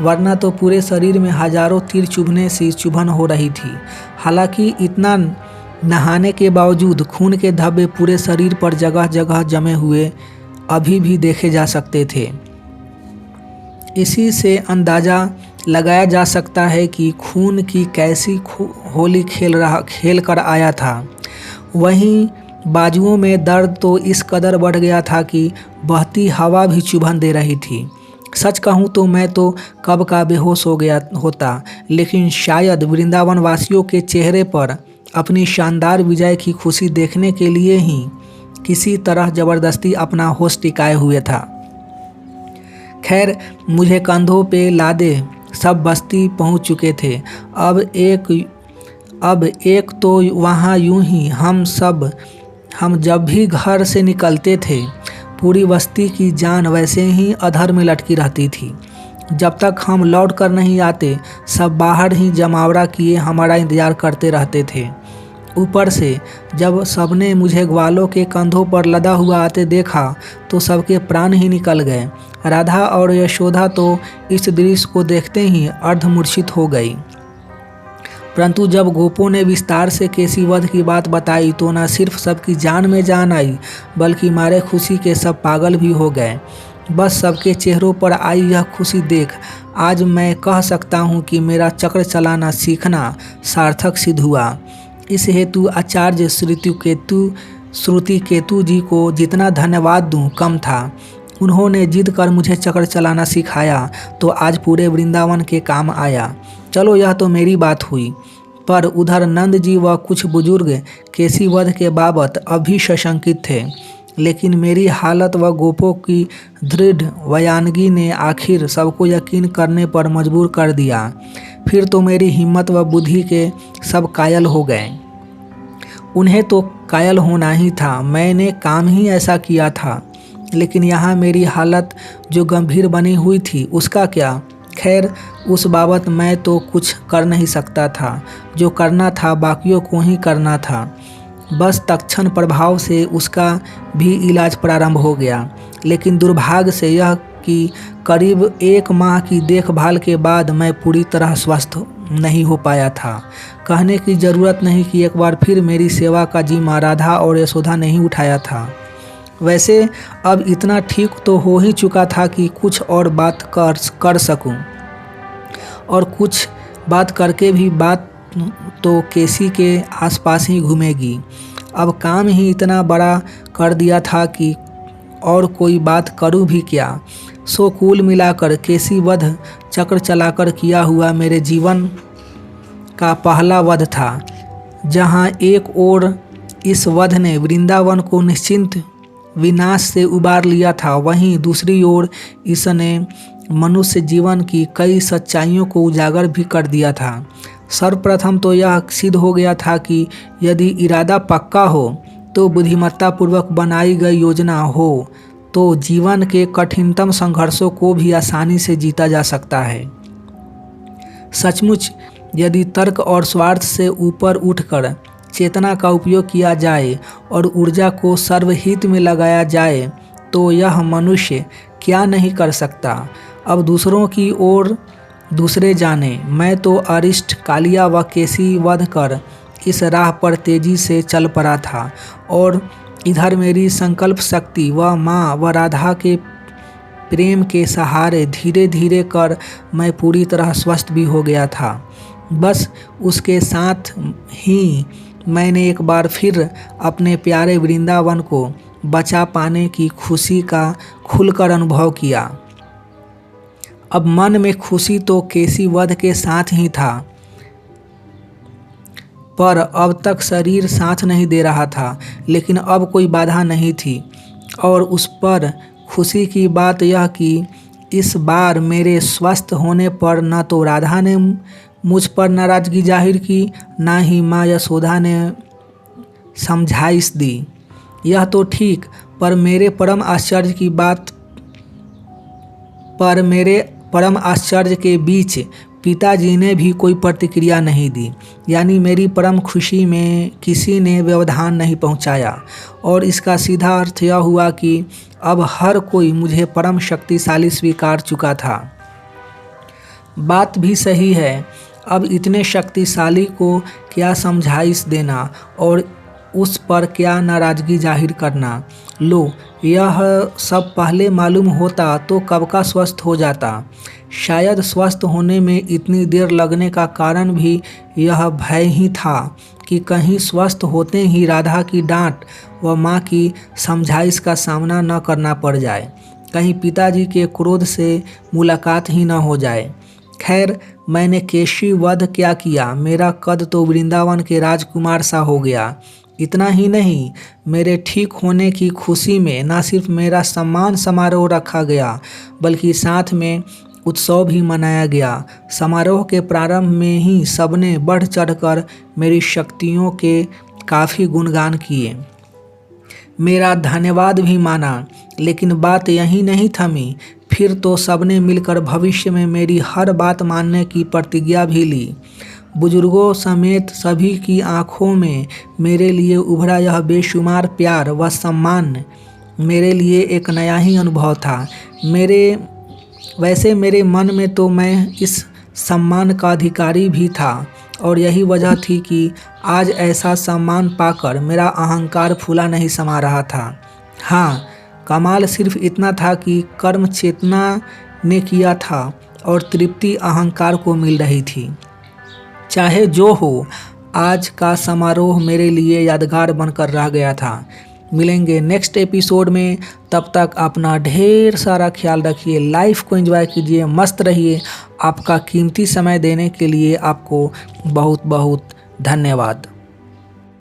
वरना तो पूरे शरीर में हजारों तीर चुभने से चुभन हो रही थी। हालांकि इतना नहाने के बावजूद खून के धब्बे पूरे शरीर पर जगह जगह जमे हुए अभी भी देखे जा सकते थे। इसी से अंदाज़ा लगाया जा सकता है कि खून की कैसी होली खेल कर आया था। वहीं बाजुओं में दर्द तो इस कदर बढ़ गया था कि बहती हवा भी चुभन दे रही थी। सच कहूँ तो मैं तो कब का बेहोश हो गया होता, लेकिन शायद वृंदावन वासियों के चेहरे पर अपनी शानदार विजय की खुशी देखने के लिए ही किसी तरह जबरदस्ती अपना होश टिकाए हुए था। खैर, मुझे कंधों पे लादे सब बस्ती पहुंच चुके थे। अब एक तो वहाँ यूं ही हम जब भी घर से निकलते थे, पूरी बस्ती की जान वैसे ही अधर में लटकी रहती थी। जब तक हम लौट कर नहीं आते, सब बाहर ही जमावड़ा किए हमारा इंतज़ार करते रहते थे। ऊपर से जब सबने मुझे ग्वालों के कंधों पर लदा हुआ आते देखा तो सबके प्राण ही निकल गए। राधा और यशोदा तो इस दृश्य को देखते ही अर्धमूर्छित हो गई। परंतु जब गोपों ने विस्तार से केसी वध की बात बताई तो न सिर्फ सबकी जान में जान आई, बल्कि मारे खुशी के सब पागल भी हो गए। बस सबके चेहरों पर आई यह खुशी देख आज मैं कह सकता हूँ कि मेरा चक्र चलाना सीखना सार्थक सिद्ध हुआ। इस हेतु आचार्य श्रुति केतु जी को जितना धन्यवाद दूँ कम था। उन्होंने जिद कर मुझे चक्र चलाना सिखाया तो आज पूरे वृंदावन के काम आया। चलो, यह तो मेरी बात हुई। पर उधर नंद जी व कुछ बुजुर्ग केसी वध के बाबत अभी सशंकित थे। लेकिन मेरी हालत व गोपों की दृढ़ बयानगी ने आखिर सबको यकीन करने पर मजबूर कर दिया। फिर तो मेरी हिम्मत व बुद्धि के सब कायल हो गए। उन्हें तो कायल होना ही था, मैंने काम ही ऐसा किया था। लेकिन यहाँ मेरी हालत जो गंभीर बनी हुई थी उसका क्या? खैर, उस बाबत मैं तो कुछ कर नहीं सकता था। जो करना था बाकियों को ही करना था। बस तत्क्षण प्रभाव से उसका भी इलाज प्रारंभ हो गया। लेकिन दुर्भाग्य से यह कि करीब 1 माह की देखभाल के बाद मैं पूरी तरह स्वस्थ नहीं हो पाया था। कहने की ज़रूरत नहीं कि एक बार फिर मेरी सेवा का जिम्मा राधा और यशोदा ने ही उठाया था। वैसे अब इतना ठीक तो हो ही चुका था कि कुछ और बात कर सकूं, और कुछ बात करके भी बात तो केसी के आसपास ही घूमेगी। अब काम ही इतना बड़ा कर दिया था कि और कोई बात करूं भी क्या। सो कुल मिलाकर केसी वध चक्र चलाकर किया हुआ मेरे जीवन का पहला वध था। जहां एक ओर इस वध ने वृंदावन को निश्चिंत विनाश से उबार लिया था, वहीं दूसरी ओर इसने मनुष्य जीवन की कई सच्चाइयों को उजागर भी कर दिया था। सर्वप्रथम तो यह सिद्ध हो गया था कि यदि इरादा पक्का हो तो बुद्धिमत्तापूर्वक बनाई गई योजना हो तो जीवन के कठिनतम संघर्षों को भी आसानी से जीता जा सकता है। सचमुच यदि तर्क और स्वार्थ से ऊपर उठकर चेतना का उपयोग किया जाए और ऊर्जा को सर्वहित में लगाया जाए तो यह मनुष्य क्या नहीं कर सकता। अब दूसरों की ओर दूसरे जाने। मैं तो अरिष्ट, कालिया व केसी वध कर इस राह पर तेजी से चल पड़ा था, और इधर मेरी संकल्प शक्ति व माँ व राधा के प्रेम के सहारे धीरे धीरे कर मैं पूरी तरह स्वस्थ भी हो गया था। बस उसके साथ ही मैंने एक बार फिर अपने प्यारे वृंदावन को बचा पाने की खुशी का खुलकर अनुभव किया। अब मन में खुशी तो केसी वध के साथ ही था, पर अब तक शरीर साथ नहीं दे रहा था। लेकिन अब कोई बाधा नहीं थी, और उस पर खुशी की बात यह कि इस बार मेरे स्वस्थ होने पर न तो राधा ने मुझ पर नाराज़गी जाहिर की, ना ही माँ यशोदा ने समझाइश दी। यह तो ठीक, पर मेरे परम आश्चर्य के बीच पिताजी ने भी कोई प्रतिक्रिया नहीं दी। यानी मेरी परम खुशी में किसी ने व्यवधान नहीं पहुंचाया, और इसका सीधा अर्थ यह हुआ कि अब हर कोई मुझे परम शक्तिशाली स्वीकार चुका था। बात भी सही है। अब इतने शक्तिशाली को क्या समझाइश देना और उस पर क्या नाराज़गी जाहिर करना। लो, यह सब पहले मालूम होता तो कब का स्वस्थ हो जाता। शायद स्वस्थ होने में इतनी देर लगने का कारण भी यह भय ही था कि कहीं स्वस्थ होते ही राधा की डांट व माँ की समझाइश का सामना न करना पड़ जाए, कहीं पिताजी के क्रोध से मुलाकात ही न हो जाए। खैर, मैंने केशी वध क्या किया, मेरा कद तो वृंदावन के राजकुमार सा हो गया। इतना ही नहीं, मेरे ठीक होने की खुशी में न सिर्फ मेरा सम्मान समारोह रखा गया, बल्कि साथ में उत्सव भी मनाया गया। समारोह के प्रारंभ में ही सबने बढ़ चढ़कर मेरी शक्तियों के काफ़ी गुणगान किए, मेरा धन्यवाद भी माना। लेकिन बात यही नहीं थमी। फिर तो सबने मिलकर भविष्य में मेरी हर बात मानने की प्रतिज्ञा भी ली। बुजुर्गों समेत सभी की आंखों में मेरे लिए उभरा यह बेशुमार प्यार व सम्मान मेरे लिए एक नया ही अनुभव था। मेरे मन में तो मैं इस सम्मान का अधिकारी भी था, और यही वजह थी कि आज ऐसा सम्मान पाकर मेरा अहंकार फूला नहीं समा रहा था। हाँ, कमाल सिर्फ इतना था कि कर्म चेतना ने किया था और तृप्ति अहंकार को मिल रही थी। चाहे जो हो, आज का समारोह मेरे लिए यादगार बनकर रह गया था। मिलेंगे नेक्स्ट एपिसोड में, तब तक अपना ढेर सारा ख्याल रखिए, लाइफ को एंजॉय कीजिए, मस्त रहिए। आपका कीमती समय देने के लिए आपको बहुत बहुत धन्यवाद।